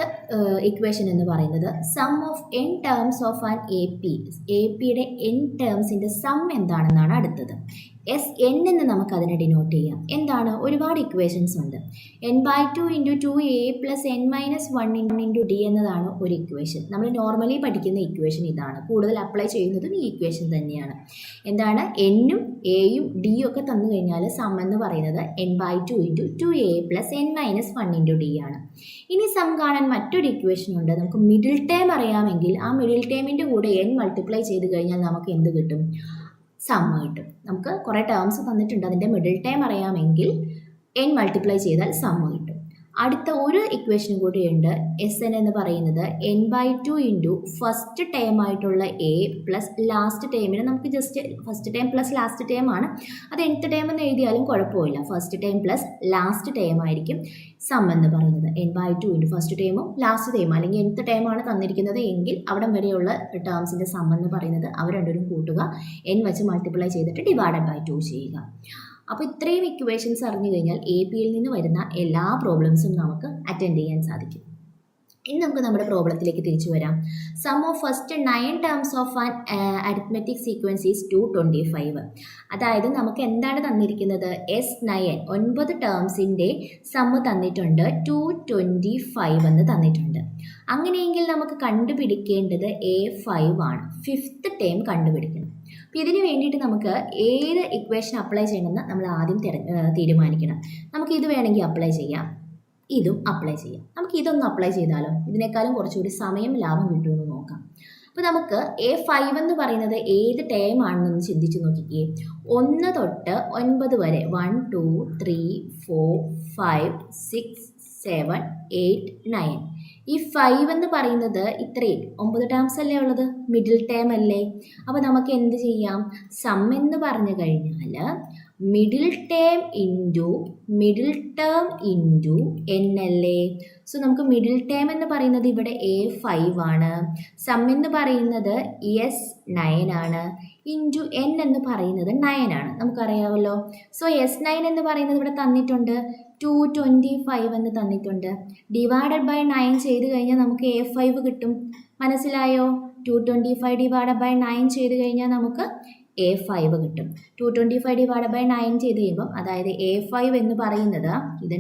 ഇക്വേഷൻ എന്ന് പറയുന്നത് sum of n terms of an APയുടെ n ടേംസിൻ്റെ സം എന്താണെന്നാണ് അടുത്തത്. Sn എന്ന് നമുക്ക് അതിനെ ഡിനോട്ട് ചെയ്യാം. എന്താണ്? ഒരുപാട് ഇക്വേഷൻസ് ഉണ്ട്. n/2 × 2a + n-1 × d എന്നതാണ് ഒരു ഇക്വേഷൻ. നമ്മൾ നോർമലി പഠിക്കുന്ന ഇക്വേഷൻ ഇതാണ്. കൂടുതൽ അപ്ലൈ ചെയ്യുന്നതും ഈ ഇക്വേഷൻ തന്നെയാണ്. എന്താണ്? n-ഉം a-യും d-യും ഒക്കെ തന്നു കഴിഞ്ഞാൽ സം എന്ന് പറയുന്നത് n/2 × 2a + n-1 × d ആണ്. ഇനി സം കാണാൻ മറ്റൊരു ഇക്വേഷൻ ഉണ്ട്. നമുക്ക് മിഡിൽ ടേം അറിയാമെങ്കിൽ ആ മിഡിൽ ടേമിൻ്റെ കൂടെ n മൾട്ടിപ്ലൈ ചെയ്ത് കഴിഞ്ഞാൽ നമുക്ക് എന്ത് കിട്ടും? സമ്മ് കിട്ടും. നമുക്ക് കുറേ ടേംസ് തന്നിട്ടുണ്ട്, അതിൻ്റെ മിഡിൽ ടേം അറിയാമെങ്കിൽ n മൾട്ടിപ്ലൈ ചെയ്താൽ സമ്മ് കിട്ടും. അടുത്ത ഒരു ഇക്വേഷനും കൂടിയുണ്ട്. Sn എന്ന് പറയുന്നത് n/2 × ഫസ്റ്റ് ടേം ആയിട്ടുള്ള a പ്ലസ് ലാസ്റ്റ് ടേമിന് നമുക്ക് just first term plus last term ആണ്. അത് nth ടേം എന്ന് എഴുതിയാലും കുഴപ്പമില്ല. First term plus last term ആയിരിക്കും സം എന്ന് പറയുന്നത്. n/2 × ഫസ്റ്റ് ടേമും ലാസ്റ്റ് ടേമും, അല്ലെങ്കിൽ nth ടേമാണ് തന്നിരിക്കുന്നത് എങ്കിൽ അവിടം വരെയുള്ള ടേംസിൻ്റെ സം എന്ന് പറയുന്നത് അവർ രണ്ടുപേരും കൂട്ടുക, n വെച്ച് മൾട്ടിപ്ലൈ ചെയ്തിട്ട് /2 ചെയ്യുക. അപ്പോൾ ഇത്രയും ഇക്വേഷൻസ് അറിഞ്ഞു കഴിഞ്ഞാൽ APയിൽ നിന്ന് വരുന്ന എല്ലാ പ്രോബ്ലംസും നമുക്ക് അറ്റൻഡ് ചെയ്യാൻ സാധിക്കും. ഇനി നമുക്ക് നമ്മുടെ പ്രോബ്ലത്തിലേക്ക് തിരിച്ചു വരാം. Sum of first 9 terms of an arithmetic sequence is 225. അതായത് നമുക്ക് എന്താണ് തന്നിരിക്കുന്നത്? S9 9 ടേംസിൻ്റെ സമ്മ് തന്നിട്ടുണ്ട്, 225 എന്ന് തന്നിട്ടുണ്ട്. അങ്ങനെയെങ്കിൽ നമുക്ക് കണ്ടുപിടിക്കേണ്ടത് A5 ആണ്. 5th ടേം കണ്ടുപിടിക്കണം. അപ്പോൾ ഇതിന് വേണ്ടിയിട്ട് നമുക്ക് ഏത് ഇക്വേഷൻ അപ്ലൈ ചെയ്യണമെന്ന് നമ്മൾ ആദ്യം തീരുമാനിക്കണം. നമുക്ക് ഇത് വേണമെങ്കിൽ അപ്ലൈ ചെയ്യാം, ഇതും അപ്ലൈ ചെയ്യാം. നമുക്ക് ഇതൊന്ന് അപ്ലൈ ചെയ്താലോ? ഇതിനേക്കാളും കുറച്ചുകൂടി സമയം ലാഭം കിട്ടുമെന്ന് നോക്കാം. അപ്പോൾ നമുക്ക് A5 എന്ന് പറയുന്നത് ഏത് ടേം ആണെന്നൊന്ന് ചിന്തിച്ച് നോക്കിക്കേ. 1 തൊട്ട് 9 വരെ 1 2 3 4 5 6 7 8 9. ഈ 5 എന്ന് പറയുന്നത് ഇത്രയും 9 ടേംസ് അല്ലേ ഉള്ളത്, മിഡിൽ ടേം അല്ലേ. അപ്പോൾ നമുക്ക് എന്ത് ചെയ്യാം? സം എന്ന് പറഞ്ഞു കഴിഞ്ഞാൽ മിഡിൽ ടേം ഇൻറ്റു എൻ അല്ലേ. സോ നമുക്ക് മിഡിൽ ടേം എന്ന് പറയുന്നത് ഇവിടെ A5 ആണ്, സം എന്ന് പറയുന്നത് S9 ആണ്, ഇൻറ്റു എൻ എന്ന് പറയുന്നത് 9 ആണ്, നമുക്കറിയാമല്ലോ. സോ S9 എന്ന് പറയുന്നത് ഇവിടെ തന്നിട്ടുണ്ട്, 225 എന്ന് തന്നിട്ടുണ്ട്. ഡിവൈഡഡ് ബൈ 9 ചെയ്ത് കഴിഞ്ഞാൽ നമുക്ക് A5 കിട്ടും. മനസ്സിലായോ? 225 ഡിവൈഡഡ് ബൈ 9 ചെയ്ത് കഴിഞ്ഞാൽ നമുക്ക് A5 കിട്ടും. 225 ഡിവൈഡ് ബൈ 9 ചെയ്ത് കഴിയുമ്പം, അതായത് A5 എന്ന് പറയുന്നത് ഇത്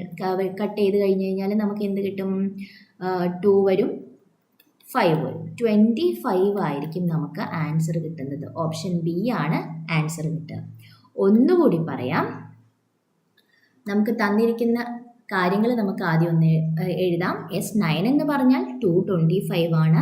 കട്ട് ചെയ്ത് കഴിഞ്ഞ് കഴിഞ്ഞാൽ നമുക്ക് എന്ത് കിട്ടും? 2 വരും, 5 വരും, 25 ആയിരിക്കും നമുക്ക് ആൻസർ കിട്ടുന്നത്. ഓപ്ഷൻ ബി ആണ് ആൻസർ കിട്ടുക. ഒന്നുകൂടി പറയാം, നമുക്ക് തന്നിരിക്കുന്ന കാര്യങ്ങൾ നമുക്ക് ആദ്യം ഒന്ന് എഴുതാം. S9 എന്ന് പറഞ്ഞാൽ 225 ആണ്.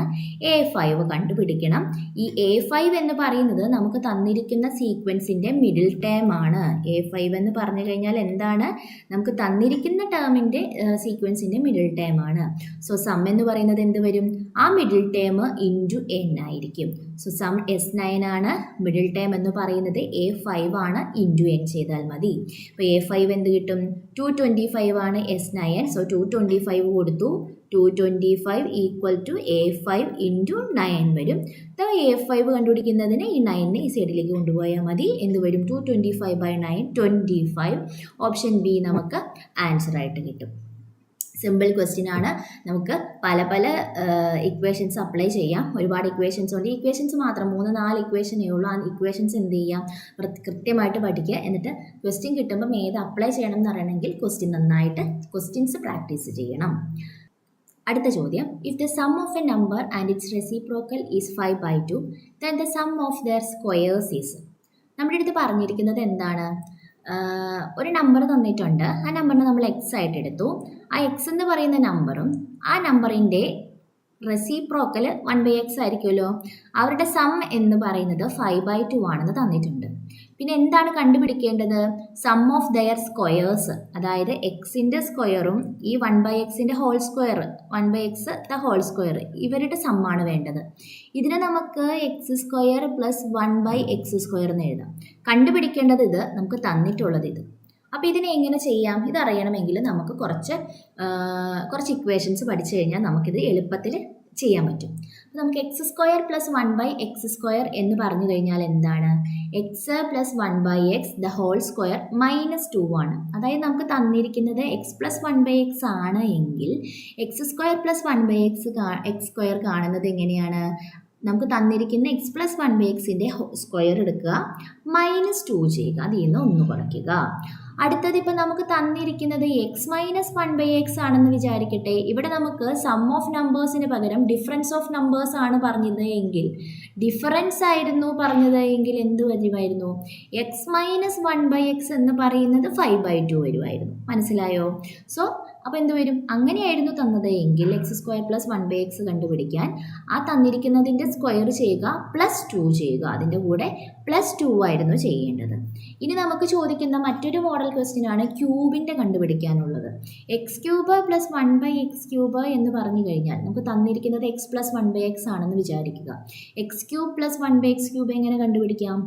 A5 കണ്ടുപിടിക്കണം. ഈ A5 എന്ന് പറയുന്നത് നമുക്ക് തന്നിരിക്കുന്ന സീക്വൻസിൻ്റെ മിഡിൽ ടേം ആണ്. A5 എന്ന് പറഞ്ഞു കഴിഞ്ഞാൽ എന്താണ്? നമുക്ക് തന്നിരിക്കുന്ന ടേമിൻ്റെ സീക്വൻസിൻ്റെ മിഡിൽ ടേം ആണ്. സോ സം എന്ന് പറയുന്നത് എന്ത് വരും? ആ മിഡിൽ ടേം ഇൻറ്റു എൻ ആയിരിക്കും. സോ സം S9 ആണ്, മിഡിൽ ടേം എന്ന് പറയുന്നത് A5 ആണ്, ഇൻറ്റു എൻ ചെയ്താൽ മതി. അപ്പോൾ A5 എന്ത് കിട്ടും? 225 ആണ് S9. സോ 225 കൊടുത്തു, 225 ഈക്വൽ ടു A5 ഇൻറ്റു 9 വരും. A5 കണ്ടുപിടിക്കുന്നതിന് ഈ 9 ഈ സൈഡിലേക്ക് കൊണ്ടുപോയാൽ മതി. എന്ത് വരും? 225 ബൈ 9 25. ഓപ്ഷൻ ബി നമുക്ക് ആൻസർ ആയിട്ട് കിട്ടും. സിമ്പിൾ ക്വസ്റ്റ്യൻ ആണ്. നമുക്ക് പല പല ഇക്വേഷൻസ് അപ്ലൈ ചെയ്യാം. ഒരുപാട് ഇക്വേഷൻസ് ഉണ്ട്. ഇക്വേഷൻസ് മാത്രം 3-4 ഇക്വേഷനേ ഉള്ളൂ. ആ ഇക്വേഷൻസ് എന്ത് ചെയ്യാം? കൃത്യമായിട്ട് പഠിക്കുക. എന്നിട്ട് ക്വസ്റ്റ്യൻ കിട്ടുമ്പം ഏത് അപ്ലൈ ചെയ്യണം എന്ന് അറിയണമെങ്കിൽ ക്വസ്റ്റ്യൻസ് പ്രാക്ടീസ് ചെയ്യണം. അടുത്ത ചോദ്യം, if the sum of A number and it's reciprocal is 5/2 then the sum of their squares is. നമ്മുടെ അടുത്ത് പറഞ്ഞിരിക്കുന്നത് എന്താണ്? ഒരു നമ്പർ തന്നിട്ടുണ്ട്. ആ നമ്പറിനെ നമ്മൾ എക്സ് ആയിട്ട് എടുത്തു. ആ എക്സ് എന്ന് പറയുന്ന നമ്പറും ആ നമ്പറിൻ്റെ റെസിപ്രോക്കൽ 1/x ആയിരിക്കുമല്ലോ. അവരുടെ സം എന്ന് പറയുന്നത് 5/2 ആണെന്ന് തന്നിട്ടുണ്ട്. പിന്നെ എന്താണ് കണ്ടുപിടിക്കേണ്ടത്? സം ഓഫ് ദെയർ സ്ക്വയേഴ്സ്, അതായത് എക്സിൻ്റെ സ്ക്വയറും ഈ 1/xൻ്റെ whole square, 1/x the whole square, ഇവരുടെ സമ്മാണ് വേണ്ടത്. ഇതിനെ നമുക്ക് x² പ്ലസ് 1/x² എന്ന് എഴുതാം. കണ്ടുപിടിക്കേണ്ടത് ഇത്, നമുക്ക് തന്നിട്ടുള്ളത് ഇത്. അപ്പോൾ ഇതിനെ എങ്ങനെ ചെയ്യാം? ഇതറിയണമെങ്കിൽ നമുക്ക് കുറച്ച് ഇക്വേഷൻസ് പഠിച്ചു കഴിഞ്ഞാൽ നമുക്കിത് എളുപ്പത്തിൽ ചെയ്യാൻ പറ്റും. അപ്പോൾ നമുക്ക് x² പ്ലസ് 1/x² എന്ന് പറഞ്ഞു കഴിഞ്ഞാൽ എന്താണ്? X plus 1/x the whole square -2 ആണ്. അതായത് നമുക്ക് തന്നിരിക്കുന്നത് x പ്ലസ് 1/x ആണ് എങ്കിൽ x² പ്ലസ് 1/x² കാണുന്നത് എങ്ങനെയാണ്? നമുക്ക് തന്നിരിക്കുന്ന x പ്ലസ് 1/xൻ്റെ സ്ക്വയർ എടുക്കുക, -2 ചെയ്യുക, അതിൽ നിന്ന് 1 കുറയ്ക്കുക. അടുത്തത് ഇപ്പോൾ നമുക്ക് തന്നിരിക്കുന്നത് x മൈനസ് 1/x ആണെന്ന് വിചാരിക്കട്ടെ. ഇവിടെ നമുക്ക് സം ഓഫ് നമ്പേഴ്സിന് പകരം ഡിഫറൻസ് ഓഫ് നമ്പേഴ്സ് ആണ് പറഞ്ഞത് എങ്കിൽ, ഡിഫറൻസ് ആയിരുന്നു പറഞ്ഞത് എങ്കിൽ എന്ത് വരുമായിരുന്നു? x മൈനസ് 1/x എന്ന് പറയുന്നത് 5/2 വരുമായിരുന്നു. മനസ്സിലായോ? സോ അപ്പോൾ എന്ത് വരും? അങ്ങനെയായിരുന്നു തന്നത് എങ്കിൽ x² പ്ലസ് 1/x കണ്ടുപിടിക്കാൻ ആ തന്നിരിക്കുന്നതിൻ്റെ സ്ക്വയർ ചെയ്യുക, +2 ചെയ്യുക, അതിൻ്റെ കൂടെ +2 ആയിരുന്നു ചെയ്യേണ്ടത്. ഇനി നമുക്ക് ചോദിക്കുന്ന മറ്റൊരു മോഡൽ ക്വസ്റ്റ്യൻ ആണ് ക്യൂബിൻ്റെ കണ്ടുപിടിക്കാനുള്ളത്. x³ പ്ലസ് 1/x³ എന്ന് പറഞ്ഞു കഴിഞ്ഞാൽ നമുക്ക് തന്നിരിക്കുന്നത് x പ്ലസ് 1/x ആണെന്ന് വിചാരിക്കുക. x³ പ്ലസ് 1/x³ എങ്ങനെ കണ്ടുപിടിക്കാം?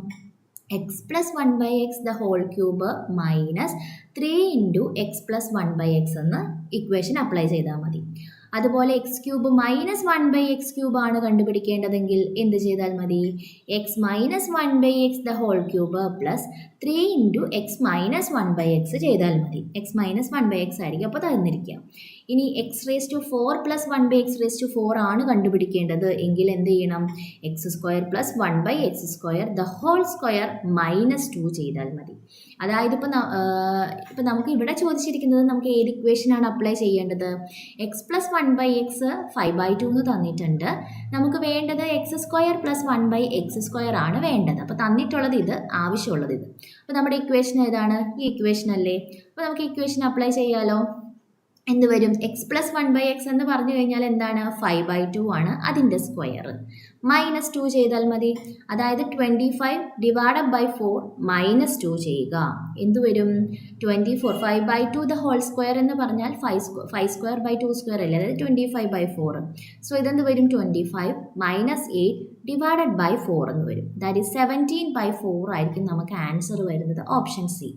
x plus 1/x the whole cube minus 3 into x plus 1/x എന്ന് ഇക്വേഷൻ അപ്ലൈ ചെയ്താൽ മതി. അതുപോലെ x³ മൈനസ് 1/x³ ആണ് കണ്ടുപിടിക്കേണ്ടതെങ്കിൽ എന്ത് ചെയ്താൽ മതി? x minus 1/x the whole cube plus 3 into x minus 1/x ചെയ്താൽ മതി. x മൈനസ് 1/x ആയിരിക്കും അപ്പോൾ തന്നിരിക്കുക. ഇനി x⁴ പ്ലസ് 1/x⁴ ആണ് കണ്ടുപിടിക്കേണ്ടത് എങ്കിൽ എന്ത് ചെയ്യണം? x² plus 1/x² the whole square -2 ചെയ്താൽ മതി. അതായത് ഇപ്പം നമുക്ക് ഇവിടെ ചോദിച്ചിരിക്കുന്നത് നമുക്ക് ഏത് ഇക്വേഷനാണ് അപ്ലൈ ചെയ്യേണ്ടത്? x പ്ലസ് 1/x 5/2 എന്ന് തന്നിട്ടുണ്ട്. നമുക്ക് വേണ്ടത് x² പ്ലസ് 1/x² ആണ് വേണ്ടത്. അപ്പോൾ തന്നിട്ടുള്ളത് ഇത്, ആവശ്യമുള്ളത് ഇത്. അപ്പോൾ നമ്മുടെ ഇക്വേഷൻ ഏതാണ്? ഈ ഇക്വേഷൻ അല്ലേ? അപ്പോൾ നമുക്ക് ഇക്വേഷൻ അപ്ലൈ ചെയ്യാലോ. എന്ത് വരും? x പ്ലസ് 1/x എന്ന് പറഞ്ഞു കഴിഞ്ഞാൽ എന്താണ്? 5/2 ആണ് അതിൻ്റെ സ്ക്വയർ. -2 ചെയ്താൽ മതി. അതായത് 25 ഡിവൈഡഡ് ബൈ 4 -2 ചെയ്യുക. എന്ത് വരും? 24 5/2 ദ ഹോൾ സ്ക്വയർ എന്ന് പറഞ്ഞാൽ 5 സ്ക്വയർ ബൈ 2 സ്ക്വയർ അല്ലേ, അതായത് 25/4. സോ ഇതെന്ത് വരും? 25 - 8 ഡിവൈഡഡ് ബൈ 4 എന്ന് വരും. ദാറ്റ് ഈസ് 17/4 ആയിരിക്കും നമുക്ക് ആൻസർ വരുന്നത്, ഓപ്ഷൻ സി.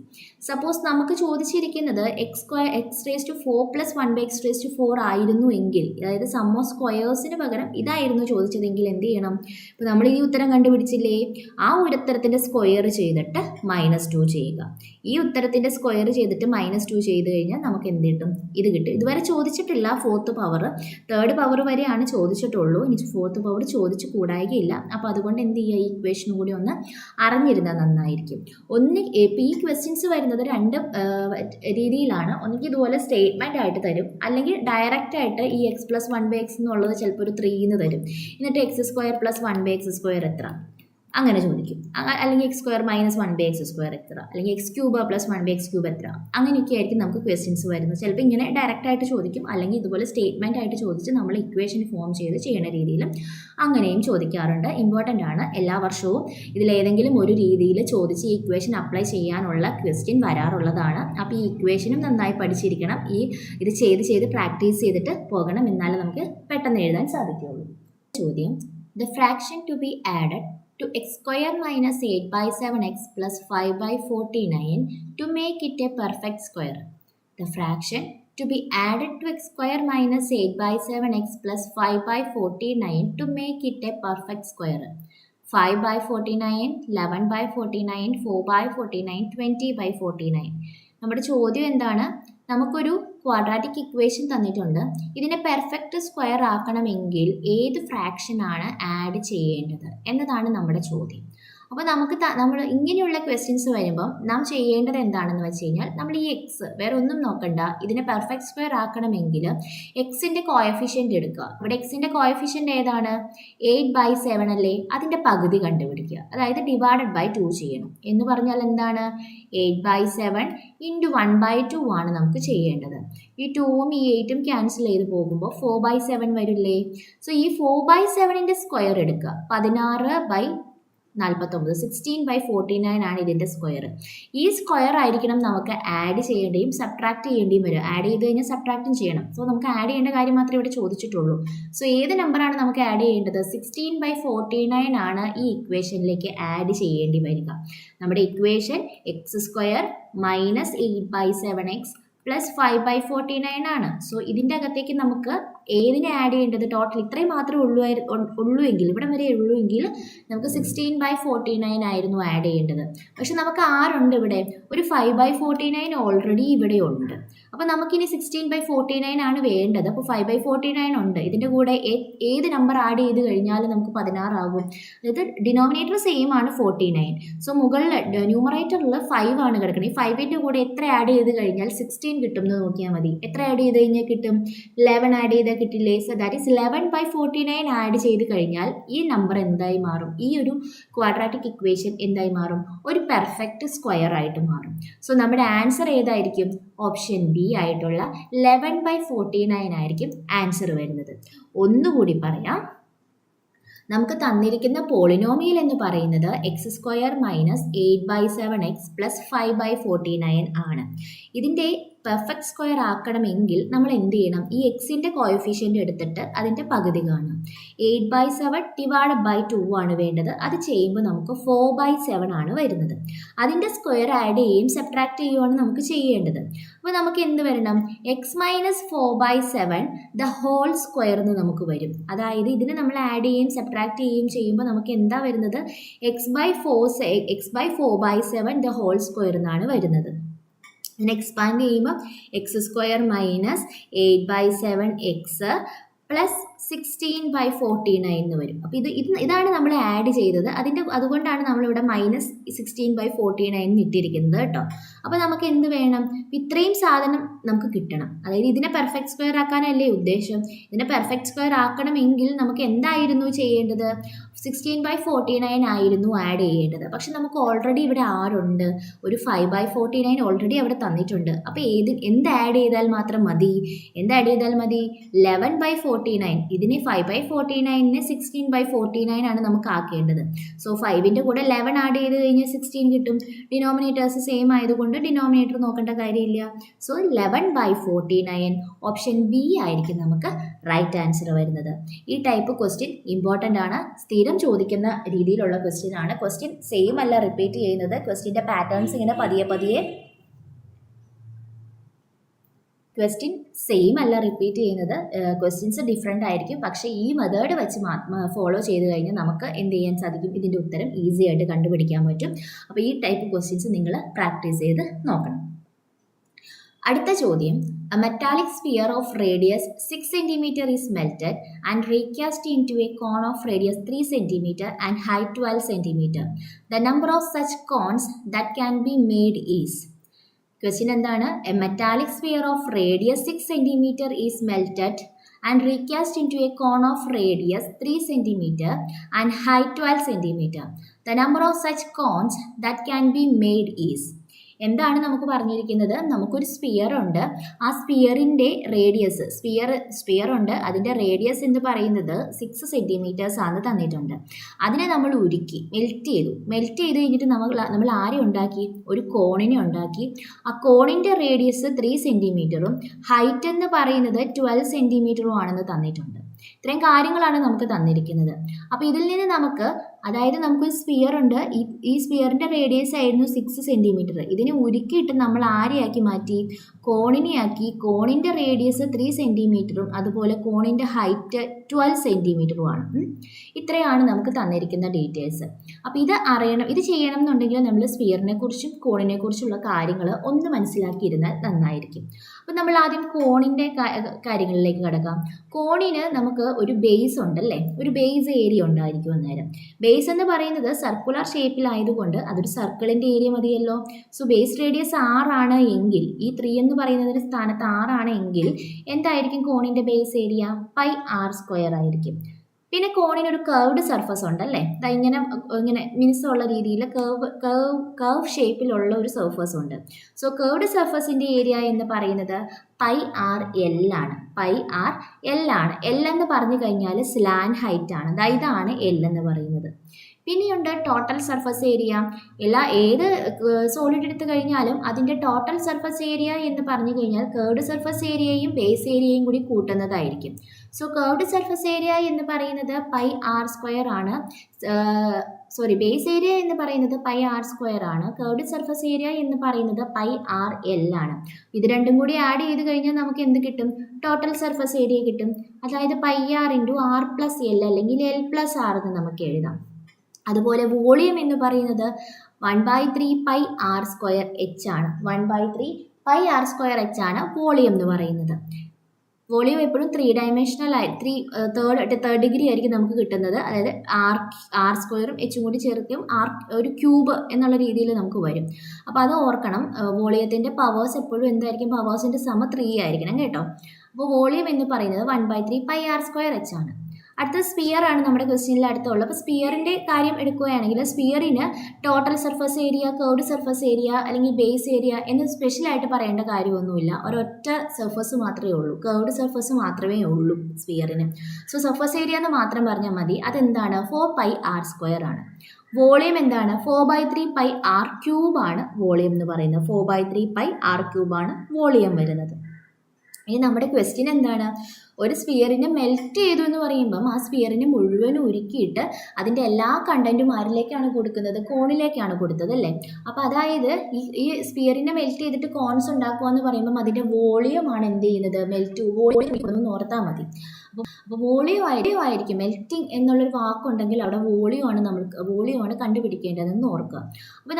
സപ്പോസ് നമുക്ക് ചോദിച്ചിരിക്കുന്നത് x4 + 1/x4 ആയിരുന്നു എങ്കിൽ, അതായത് സം ഓഫ് സ്ക്വയേഴ്സിന് പകരം ഇതായിരുന്നു ചോദിച്ചതെങ്കിൽ എന്ത് ചെയ്യണം? ഇപ്പോൾ നമ്മൾ ഈ ഉത്തരം കണ്ടുപിടിച്ചില്ലേ, ആ ഒരു ഉത്തരത്തിൻ്റെ സ്ക്വയർ ചെയ്തിട്ട് -2 ചെയ്യുക. ഈ ഉത്തരത്തിൻ്റെ സ്ക്വയർ ചെയ്തിട്ട് -2 ചെയ്ത് കഴിഞ്ഞാൽ നമുക്ക് എന്ത് കിട്ടും? ഇത് കിട്ടും. ഇതുവരെ ചോദിച്ചിട്ടില്ല ഫോർത്ത് പവർ, തേർഡ് പവർ വരെയാണ് ചോദിച്ചിട്ടുള്ളൂ. ഇനി ഫോർത്ത് പവർ ചോദിച്ചു കൂടായികയില്ല. അപ്പോൾ അതുകൊണ്ട് എന്ത് ചെയ്യുക? ഈ ഇക്വേഷനും കൂടി ഒന്ന് അറിഞ്ഞിരുന്നാൽ നന്നായിരിക്കും. ഈ ക്വസ്റ്റ്യൻസ് വരുന്നത് രണ്ട് രീതിയിലാണ്. ഒന്നുകിൽ ഇതുപോലെ സ്റ്റേറ്റ്മെൻ്റ് ആയിട്ട് തരും, അല്ലെങ്കിൽ ഡയറക്റ്റ് ആയിട്ട് ഈ x + 1/x എന്നുള്ളത് ചിലപ്പോൾ ഒരു 3 എന്ന് തരും. എന്നിട്ട് x² + 1/x² എത്ര അങ്ങനെ ചോദിക്കും. അല്ലെങ്കിൽ x² - 1/x² എത്ര, അല്ലെങ്കിൽ x³ + 1/x³ എത്ര, അങ്ങനെയൊക്കെ ആയിരിക്കും നമുക്ക് ക്വസ്റ്റ്യൻസ് വരുന്നത്. ചിലപ്പോൾ ഇങ്ങനെ ഡയറക്റ്റ് ആയിട്ട് ചോദിക്കും, അല്ലെങ്കിൽ ഇതുപോലെ സ്റ്റേറ്റ്മെൻ്റ് ആയിട്ട് ചോദിച്ച് നമ്മൾ ഇക്വേഷൻ ഫോം ചെയ്ത് ചെയ്യുന്ന രീതിയിലും അങ്ങനെയും ചോദിക്കാറുണ്ട്. ഇമ്പോർട്ടൻ്റ് ആണ്. എല്ലാ വർഷവും ഇതിലേതെങ്കിലും ഒരു രീതിയിൽ ചോദിച്ച് ഈ ഇക്വേഷൻ അപ്ലൈ ചെയ്യാനുള്ള ക്വസ്റ്റ്യൻ വരാറുള്ളതാണ്. അപ്പോൾ ഈ ഇക്വേഷനും നന്നായി പഠിച്ചിരിക്കണം. ഇത് ചെയ്ത് പ്രാക്ടീസ് ചെയ്തിട്ട് പോകണം, എന്നാലേ നമുക്ക് പെട്ടെന്ന് എഴുതാൻ സാധിക്കുകയുള്ളൂ. ചോദ്യം: the fraction to be added to x² - 8/7x plus 5/49 to make it a perfect square. The fraction to be added to x² - 8/7x plus 5/49 to make it a perfect square. 5/49, 11/49, 4/49, 20/49. നമ്മുടെ ചോദ്യം എന്താണ്? നമുക്കൊരു ക്വാഡ്രാറ്റിക് ഇക്വേഷൻ തന്നിട്ടുണ്ട്. ഇതിനെ പെർഫെക്റ്റ് സ്ക്വയർ ആക്കണമെങ്കിൽ ഏത് ഫ്രാക്ഷനാണ് ആഡ് ചെയ്യേണ്ടത് എന്നതാണ് നമ്മുടെ ചോദ്യം. അപ്പോൾ നമ്മൾ ഇങ്ങനെയുള്ള ക്വസ്റ്റ്യൻസ് വരുമ്പം നാം ചെയ്യേണ്ടത് എന്താണെന്ന് വെച്ച് കഴിഞ്ഞാൽ, നമ്മൾ ഈ എക്സ് വേറെ ഒന്നും നോക്കണ്ട, ഇതിനെ പെർഫെക്റ്റ് സ്ക്വയർ ആക്കണമെങ്കിൽ എക്സിൻ്റെ കോയഫിഷ്യൻ്റ് എടുക്കുക. ഇവിടെ എക്സിൻ്റെ കോയഫിഷ്യൻ്റ് ഏതാണ്? 8/7 അല്ലേ? അതിൻ്റെ പകുതി കണ്ടുപിടിക്കുക. അതായത് ഡിവൈഡഡ് ബൈ 2 ചെയ്യണം. എന്ന് പറഞ്ഞാൽ എന്താണ്? 8/7 × 1/2 ആണ് നമുക്ക് ചെയ്യേണ്ടത്. ഈ 2ഉം ഈ 8ഉം ക്യാൻസൽ ചെയ്ത് പോകുമ്പോൾ 4/7 വരില്ലേ? സോ ഈ 4/7ൻ്റെ സ്ക്വയർ എടുക്കുക. 16/49, 16/49 ആണ് ഇതിൻ്റെ സ്ക്വയർ. ഈ സ്ക്വയർ ആയിരിക്കണം നമുക്ക് ആഡ് ചെയ്യേണ്ടിയും സബ്ട്രാക്ട് ചെയ്യേണ്ടിയും വരും. ആഡ് ചെയ്ത് കഴിഞ്ഞാൽ സബ്ട്രാക്റ്റും ചെയ്യണം. സോ നമുക്ക് ആഡ് ചെയ്യേണ്ട കാര്യം മാത്രമേ ഇവിടെ ചോദിച്ചിട്ടുള്ളൂ. സോ ഏത് നമ്പറാണ് നമുക്ക് ആഡ് ചെയ്യേണ്ടത്? 16/49 ആണ് ഈ ഇക്വേഷനിലേക്ക് ആഡ് ചെയ്യേണ്ടി വരിക. നമ്മുടെ ഇക്വേഷൻ x² - 8/7x plus 5/49 ആണ്. സോ ഇതിൻ്റെ അകത്തേക്ക് നമുക്ക് ഏതിനെ ആഡ് ചെയ്യേണ്ടത്? ടോട്ടൽ ഇത്രയും മാത്രമേ ഉള്ളൂ എങ്കിൽ, ഇവിടെ വരെ ഉള്ളൂ എങ്കിൽ നമുക്ക് 16/49 ആയിരുന്നു ആഡ് ചെയ്യേണ്ടത്. പക്ഷെ നമുക്ക് ആരുണ്ട് ഇവിടെ? ഒരു 5/49 ഓൾറെഡി ഇവിടെ ഉണ്ട്. അപ്പോൾ നമുക്കിനി 16/49 ആണ് വേണ്ടത്. അപ്പോൾ 5/49 ഉണ്ട്. ഇതിൻ്റെ കൂടെ ഏത് നമ്പർ ആഡ് ചെയ്ത് കഴിഞ്ഞാൽ നമുക്ക് 16 ആകും. അതായത് ഡിനോമിനേറ്റർ സെയിം ആണ് 49. സോ മുകളിൽ ന്യൂമറേറ്ററിൽ 5 ആണ് കിടക്കുന്നത്. ഈ 5ൻ്റെ കൂടെ എത്ര ആഡ് ചെയ്ത് കഴിഞ്ഞാൽ 16 കിട്ടും എന്ന് നോക്കിയാൽ മതി. എത്ര ആഡ് ചെയ്ത് കഴിഞ്ഞാൽ കിട്ടും? 11 ആഡ് ചെയ്താൽ കിട്ടില്ലേ? സോ ദാറ്റ് ഈസ് 11/49 ആഡ് ചെയ്ത് കഴിഞ്ഞാൽ ഈ നമ്പർ എന്തായി മാറും? ഈ ഒരു ക്വാഡ്രാറ്റിക് ഇക്വേഷൻ എന്തായി മാറും? ഒരു പെർഫെക്റ്റ് സ്ക്വയർ ആയിട്ട് മാറും. സോ നമ്മുടെ ആൻസർ ഏതായിരിക്കും? ഓപ്ഷൻ ബി ആയിട്ടുള്ള 11/49 ആയിരിക്കും ആൻസർ വരുന്നത്. ഒന്നുകൂടി പറയാം. നമുക്ക് തന്നിരിക്കുന്ന പോളിനോമിയൽ എന്ന് പറയുന്നത് x² - 8/7x plus 5/49 ആണ്. ഇതിൻ്റെ പെർഫെക്റ്റ് സ്ക്വയർ ആക്കണമെങ്കിൽ നമ്മൾ എന്ത് ചെയ്യണം? ഈ എക്സിൻ്റെ കോയഫിഷ്യൻ്റ് എടുത്തിട്ട് അതിൻ്റെ പകുതി കാണും. 8/7 ഡിവൈഡഡ് ബൈ 2 ആണ് വേണ്ടത്. അത് ചെയ്യുമ്പോൾ നമുക്ക് 4/7 ആണ് വരുന്നത്. അതിൻ്റെ സ്ക്വയർ ആഡ് ചെയ്യുകയും സബ്ട്രാക്ട് ചെയ്യുകയാണ് നമുക്ക് ചെയ്യേണ്ടത്. അപ്പോൾ നമുക്ക് എന്ത് വരണം? x - 4/7 ദ ഹോൾ സ്ക്വയർ എന്ന് നമുക്ക് വരും. അതായത് ഇതിനെ നമ്മൾ ആഡ് ചെയ്യുകയും സബ്ട്രാക്ട് ചെയ്യുകയും ചെയ്യുമ്പോൾ നമുക്ക് എന്താ വരുന്നത്? x/4/7 ദ ഹോൾ സ്ക്വയർ എന്നാണ് വരുന്നത്. ഇതിനെ എക്സ്പാൻഡ് ചെയ്യുമ്പോൾ x² - 8/7x പ്ലസ് 16/49 എന്ന് വരും. അപ്പോൾ ഇതാണ് നമ്മൾ ആഡ് ചെയ്തത്. അതുകൊണ്ടാണ് നമ്മളിവിടെ -16/49 ഇട്ടിരിക്കുന്നത് കേട്ടോ. അപ്പോൾ നമുക്ക് എന്ത് വേണം? ഇത്രയും സാധനം നമുക്ക് കിട്ടണം. അതായത് ഇതിനെ പെർഫെക്റ്റ് സ്ക്വയർ ആക്കാനല്ലേ ഉദ്ദേശം. ഇതിനെ പെർഫെക്റ്റ് സ്ക്വയർ ആക്കണമെങ്കിൽ നമുക്ക് എന്തായിരുന്നു ചെയ്യേണ്ടത്? 16/49 ആയിരുന്നു ആഡ് ചെയ്യേണ്ടത്. പക്ഷെ നമുക്ക് ഓൾറെഡി ഇവിടെ ആരുണ്ട്? ഒരു 5/49 ഓൾറെഡി അവിടെ തന്നിട്ടുണ്ട്. അപ്പോൾ എന്ത് ആഡ് ചെയ്താൽ മാത്രം മതി? എന്ത് ആഡ് ചെയ്താൽ മതി? 11/49. ഇതിനെ 5/49നെ 16/49 ആണ് നമുക്ക് ആക്കേണ്ടത്. സോ 5ൻ്റെ കൂടെ 11 ആഡ് ചെയ്ത് കഴിഞ്ഞാൽ 16 കിട്ടും. ഡിനോമിനേറ്റേഴ്സ് സെയിം ആയതുകൊണ്ട് ഡിനോമിനേറ്റർ നോക്കേണ്ട കാര്യമില്ല. സോ 11/49 ഓപ്ഷൻ ബി ആയിരിക്കും നമുക്ക് റൈറ്റ് ആൻസർ വരുന്നത്. ഈ ടൈപ്പ് ക്വസ്റ്റ്യൻ ഇമ്പോർട്ടൻ്റ് ആണ്, സ്ഥിരം ചോദിക്കുന്ന രീതിയിലുള്ള ക്വസ്റ്റ്യൻ ആണ്. ക്വസ്റ്റ്യൻ സെയിം അല്ല റിപ്പീറ്റ് ചെയ്യുന്നത്, ക്വസ്റ്റ്യൻ്റെ പാറ്റേൺസ് ഇങ്ങനെ പതിയെ ക്വസ്റ്റ്യൻ സെയിം അല്ല റിപ്പീറ്റ് ചെയ്യുന്നത്, ക്വസ്റ്റ്യൻസ് ഡിഫറെൻ്റ് ആയിരിക്കും. പക്ഷേ ഈ മെത്തേഡ് വെച്ച് ഫോളോ ചെയ്ത് കഴിഞ്ഞാൽ നമുക്ക് എന്ത് ചെയ്യാൻ സാധിക്കും, ഇതിൻ്റെ ഉത്തരം ഈസി ആയിട്ട് കണ്ടുപിടിക്കാൻ പറ്റും. അപ്പോൾ ഈ ടൈപ്പ് ക്വസ്റ്റ്യൻസ് നിങ്ങൾ പ്രാക്ടീസ് ചെയ്ത് നോക്കണം. അടുത്ത ചോദ്യം, a metallic sphere of radius 6 cm is melted and recast into a cone of radius 3 cm and height 12 cm. The number of such cones that can be made is. Question എന്താണ്? A metallic sphere of radius 6 cm is melted and recast into a cone of radius 3 cm and height 12 cm. The number of such cones that can be made is. എന്താണ് നമുക്ക് പറഞ്ഞിരിക്കുന്നത്? നമുക്കൊരു സ്പിയർ ഉണ്ട്, ആ സ്പിയറിൻ്റെ റേഡിയസ് സ്പിയർ ഉണ്ട്, അതിൻ്റെ റേഡിയസ് എന്ന് പറയുന്നത് 6 cm ആണ് തന്നിട്ടുണ്ട്. അതിനെ നമ്മൾ ഉരുക്കി മെൽറ്റ് ചെയ്ത് കഴിഞ്ഞിട്ട് നമ്മൾ ആരെ ഉണ്ടാക്കി? ഒരു കോണിനെ ഉണ്ടാക്കി. ആ കോണിൻ്റെ റേഡിയസ് 3 cm ഹൈറ്റ് എന്ന് പറയുന്നത് 12 cm ആണെന്ന് തന്നിട്ടുണ്ട്. ഇത്രയും കാര്യങ്ങളാണ് നമുക്ക് തന്നിരിക്കുന്നത്. അപ്പോൾ ഇതിൽ നിന്ന് നമുക്ക്, അതായത് നമുക്കൊരു സ്പിയർ ഉണ്ട്, ഈ സ്പിയറിൻ്റെ റേഡിയസ് ആയിരുന്നു 6 cm. ഇതിനെ ഉരുക്കിയിട്ട് നമ്മൾ ആരെയാക്കി മാറ്റി? കോണിനെയാക്കി. കോണിൻ്റെ റേഡിയസ് 3 cm അതുപോലെ കോണിൻ്റെ ഹൈറ്റ് 12 cm ആണ്. ഇത്രയാണ് നമുക്ക് തന്നിരിക്കുന്ന ഡീറ്റെയിൽസ്. അപ്പോൾ ഇത് അറിയണം, ഇത് ചെയ്യണം എന്നുണ്ടെങ്കിൽ നമ്മൾ സ്പിയറിനെ കുറിച്ചും കോണിനെ കുറിച്ചുള്ള കാര്യങ്ങൾ ഒന്ന് മനസ്സിലാക്കിയിരുന്നാൽ നന്നായിരിക്കും. അപ്പോൾ നമ്മൾ ആദ്യം കോണിൻ്റെ കാര്യങ്ങളിലേക്ക് കിടക്കാം. കോണിന് നമുക്ക് ഒരു ബേസ് ഉണ്ടല്ലേ, ഒരു ബേസ് ഏരിയ ഉണ്ടായിരിക്കും അന്നേരം. ബേസ് എന്ന് പറയുന്നത് സർക്കുലർ ഷേപ്പിലായതുകൊണ്ട് അതൊരു സർക്കിളിൻ്റെ ഏരിയ മതിയല്ലോ. സോ ബേസ് റേഡിയസ് 6 ആണ് എങ്കിൽ, ഈ 3 എന്ന് പറയുന്നതിൻ്റെ സ്ഥാനത്ത് 6 ആണ് എങ്കിൽ എന്തായിരിക്കും കോണിൻ്റെ ബേസ് ഏരിയ? πr² ആയിരിക്കും. പിന്നെ കോണിനൊരു കർവ്ഡ് സർഫസ് ഉണ്ടല്ലേ, ഇങ്ങനെ മിനുസമുള്ള രീതിയിൽ കർവ് ഷേപ്പിലുള്ള ഒരു സർഫസ് ഉണ്ട്. സോ കർവ്ഡ് സർഫസിൻ്റെ ഏരിയ എന്ന് പറയുന്നത് πrl ആണ്. എൽ എന്ന് പറഞ്ഞു കഴിഞ്ഞാൽ സ്ലാൻ ഹൈറ്റ് ആണ്. ഇതാണ് എൽ എന്ന് പറയുന്നത്. പിന്നെയുണ്ട് ടോട്ടൽ സർഫസ് ഏരിയ. ഏത് സോളിഡ് എടുത്തു കഴിഞ്ഞാലും അതിൻ്റെ ടോട്ടൽ സർഫസ് ഏരിയ എന്ന് പറഞ്ഞു കഴിഞ്ഞാൽ കർവ്ഡ് സർഫസ് ഏരിയയും ബേസ് ഏരിയയും കൂടി കൂട്ടുന്നതായിരിക്കും. സോ കർവ്ഡ് സർഫസ് ഏരിയ എന്ന് പറയുന്നത് πr² ആണ്. ബേസ് ഏരിയ എന്ന് പറയുന്നത് πr² ആണ്. കർവ്ഡ് സർഫസ് ഏരിയ എന്ന് പറയുന്നത് πrl ആണ്. ഇത് രണ്ടും കൂടി ആഡ് ചെയ്ത് കഴിഞ്ഞാൽ നമുക്ക് എന്ത് കിട്ടും? ടോട്ടൽ സർഫസ് ഏരിയ കിട്ടും. അതായത് πr × r+l അല്ലെങ്കിൽ l+r എന്ന് നമുക്ക് എഴുതാം. അതുപോലെ വോളിയം എന്ന് പറയുന്നത് 1/3 πr²h ആണ്. 1/3 πr²h ആണ് വോളിയം എന്ന് പറയുന്നത്. വോളിയം എപ്പോഴും 3 ഡയമെൻഷണൽ ആയി തേർഡ് ഡിഗ്രി ആയിരിക്കും നമുക്ക് കിട്ടുന്നത്. അതായത് r² എച്ചും കൂടി ചേർക്കും ഒരു ക്യൂബ് എന്നുള്ള രീതിയിൽ നമുക്ക് വരും. അപ്പോൾ അത് ഓർക്കണം. വോളിയത്തിൻ്റെ പവേഴ്സ് എപ്പോഴും എന്തായിരിക്കും? പവേഴ്സിൻ്റെ സമ 3 ആയിരിക്കണം കേട്ടോ. അപ്പോൾ വോളിയം എന്ന് പറയുന്നത് 1/3 πr²h ആണ്. അടുത്ത സ്പിയർ ആണ് നമ്മുടെ ക്വസ്റ്റ്യനിൽ അടുത്തുള്ളത്. അപ്പോൾ സ്പിയറിൻ്റെ കാര്യം എടുക്കുകയാണെങ്കിൽ സ്പിയറിന് total surface area, curved surface area അല്ലെങ്കിൽ ബേസ് ഏരിയ എന്ന് സ്പെഷ്യലായിട്ട് പറയേണ്ട കാര്യമൊന്നുമില്ല. ഒരൊറ്റ സർഫസ് മാത്രമേ ഉള്ളൂ, കർവ്ഡ് സർഫസ് മാത്രമേ ഉള്ളൂ സ്പിയറിന്. സോ സർഫസ് ഏരിയ എന്ന് മാത്രം പറഞ്ഞാൽ മതി. അതെന്താണ്? 4πr² ആണ്. വോളിയം എന്താണ്? 4/3 πr³ ആണ് വോളിയം എന്ന് പറയുന്നത്. 4/3 πr³ ആണ് വോളിയം വരുന്നത്. ഇനി നമ്മുടെ ക്വസ്റ്റ്യൻ എന്താണ്? ഒരു സ്പിയറിനെ മെൽറ്റ് ചെയ്തു എന്ന് പറയുമ്പം ആ സ്പിയറിനെ മുഴുവൻ ഉരുക്കിയിട്ട് അതിൻ്റെ എല്ലാ കണ്ടൻറ്റും ആരിലേക്കാണ് കൊടുക്കുന്നത്? കോണിലേക്കാണ് കൊടുത്തത് അല്ലേ? അപ്പോൾ അതായത് ഈ സ്പിയറിനെ മെൽറ്റ് ചെയ്തിട്ട് കോൺസ് ഉണ്ടാക്കുക എന്ന് പറയുമ്പം അതിൻ്റെ വോളിയമാണ് എന്ത് ചെയ്യുന്നത്? വോളിയം ഒന്ന് ഓർത്താൽ മതി. അപ്പോൾ വോളിയം ആയിരിക്കും. മെൽറ്റിംഗ് എന്നുള്ളൊരു വാക്കുണ്ടെങ്കിൽ അവിടെ വോളിയമാണ് കണ്ടുപിടിക്കേണ്ടതെന്ന് ഓർക്കുക. അപ്പോൾ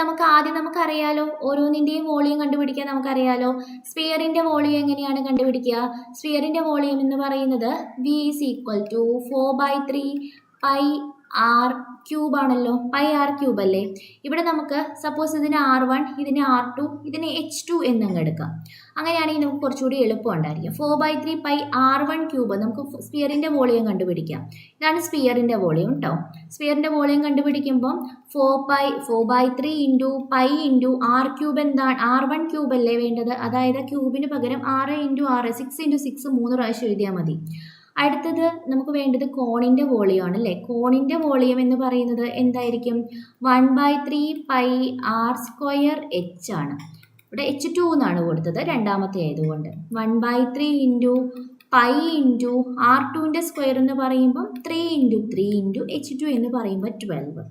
നമുക്കറിയാലോ, ഓരോന്നിൻ്റെയും വോളിയം കണ്ടുപിടിക്കാൻ നമുക്കറിയാലോ. സ്പിയറിൻ്റെ വോളിയം എങ്ങനെയാണ് കണ്ടുപിടിക്കുക? സ്പിയറിൻ്റെ വോളിയം എന്ന് പറയുന്നത് V = 4/3 πr³ ആണല്ലോ. πr³ അല്ലേ? ഇവിടെ നമുക്ക് സപ്പോസ് ഇതിന് r1, ഇതിന് r2, ഇതിന് h2 എന്നങ്ങ് എടുക്കാം. അങ്ങനെയാണെങ്കിൽ നമുക്ക് കുറച്ചുകൂടി എളുപ്പമുണ്ടായിരിക്കും. 4/3 πr⁴ നമുക്ക് സ്പിയറിൻ്റെ വോളിയം കണ്ടുപിടിക്കാം. ഇതാണ് സ്പിയറിൻ്റെ വോളിയം കേട്ടോ. സ്പിയറിൻ്റെ വോളിയം കണ്ടുപിടിക്കുമ്പം 4/3 × π × r³ എന്താണ്? r1³ അല്ലേ വേണ്ടത്? അതായത് ക്യൂബിന് പകരം 6 × 6 6 × 6 3 പ്രാവശ്യം എഴുതിയാൽ മതി. അടുത്തത് നമുക്ക് വേണ്ടത് കോണിൻ്റെ വോളിയം ആണ് അല്ലേ. കോണിൻ്റെ വോളിയം എന്ന് പറയുന്നത് എന്തായിരിക്കും? 1/3πr² ആണ്. ഇവിടെ H2 എന്നാണ് കൊടുത്തത് രണ്ടാമത്തെ ആയതുകൊണ്ട്. 1/3 ഇൻറ്റു പൈ ഇൻറ്റു R2ൻ്റെ സ്ക്വയർ എന്ന് പറയുമ്പം 3 ഇൻറ്റു 3 ഇൻറ്റു H2 എന്ന് പറയുമ്പോൾ 12.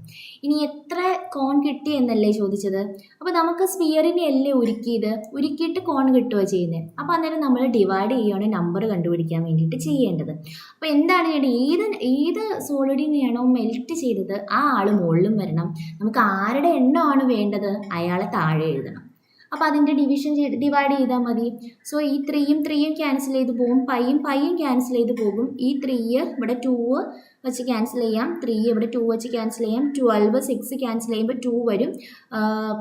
ഇനി എത്ര കോൺ കിട്ടി എന്നല്ലേ ചോദിച്ചത്. അപ്പോൾ നമുക്ക് സ്ഫിയറിനെ അല്ലേ ഉരുക്കിയിട്ട് കോൺ കിട്ടുക ചെയ്യുന്നത്. അപ്പോൾ അന്നേരം നമ്മൾ ഡിവൈഡ് ചെയ്യുകയാണ് നമ്പർ കണ്ടുപിടിക്കാൻ വേണ്ടിയിട്ട് ചെയ്യേണ്ടത്. അപ്പോൾ എന്താണ് ചെയ്യേണ്ടത്? ഏത് സോളിഡിനെയാണോ മെൽറ്റ് ചെയ്തത് ആ ആൾ മുകളിലും വരണം. നമുക്ക് ആരുടെ എണ്ണമാണ് വേണ്ടത് അയാളെ താഴെ എഴുതണം. അപ്പോൾ അതിൻ്റെ ഡിവൈഡ് ചെയ്താൽ മതി. സോ ഈ 3യും 3യും ക്യാൻസൽ ചെയ്ത് പോകും, പൈയും ക്യാൻസൽ ചെയ്ത് പോകും. ഈ 3 ഇവിടെ 2 വെച്ച് ക്യാൻസൽ ചെയ്യാം, 3 ഇവിടെ 2 വെച്ച് ക്യാൻസൽ ചെയ്യാം, 12 6 ക്യാൻസൽ ചെയ്യുമ്പോൾ 2 വരും.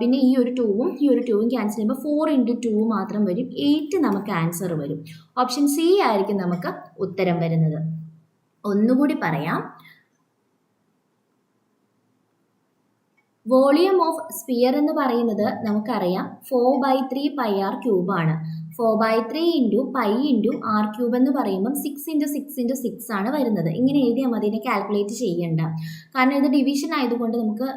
പിന്നെ ഈ ഒരു 2വും ഈ ഒരു 2വും ക്യാൻസൽ ചെയ്യുമ്പോൾ 4 ഇൻറ്റു 2 മാത്രം വരും. 8 നമുക്ക് ആൻസർ വരും. ഓപ്ഷൻ സി ആയിരിക്കും നമുക്ക് ഉത്തരം വരുന്നത്. ഒന്നുകൂടി പറയാം. വോളിയം ഓഫ് സ്ഫിയർ എന്ന് പറയുന്നത് നമുക്കറിയാം 4/3πr³ ആണ്. 4/3 ഇൻറ്റു പൈ ഇൻറ്റു R³ എന്ന് പറയുമ്പം 6 ഇൻറ്റു 6 ഇൻറ്റു 6 ആണ് വരുന്നത്. ഇങ്ങനെ എഴുതിയാൽ മതി, ഇതിനെ കാൽക്കുലേറ്റ് ചെയ്യണ്ട. കാരണം ഇത് ഡിവിഷൻ ആയതുകൊണ്ട് നമുക്ക്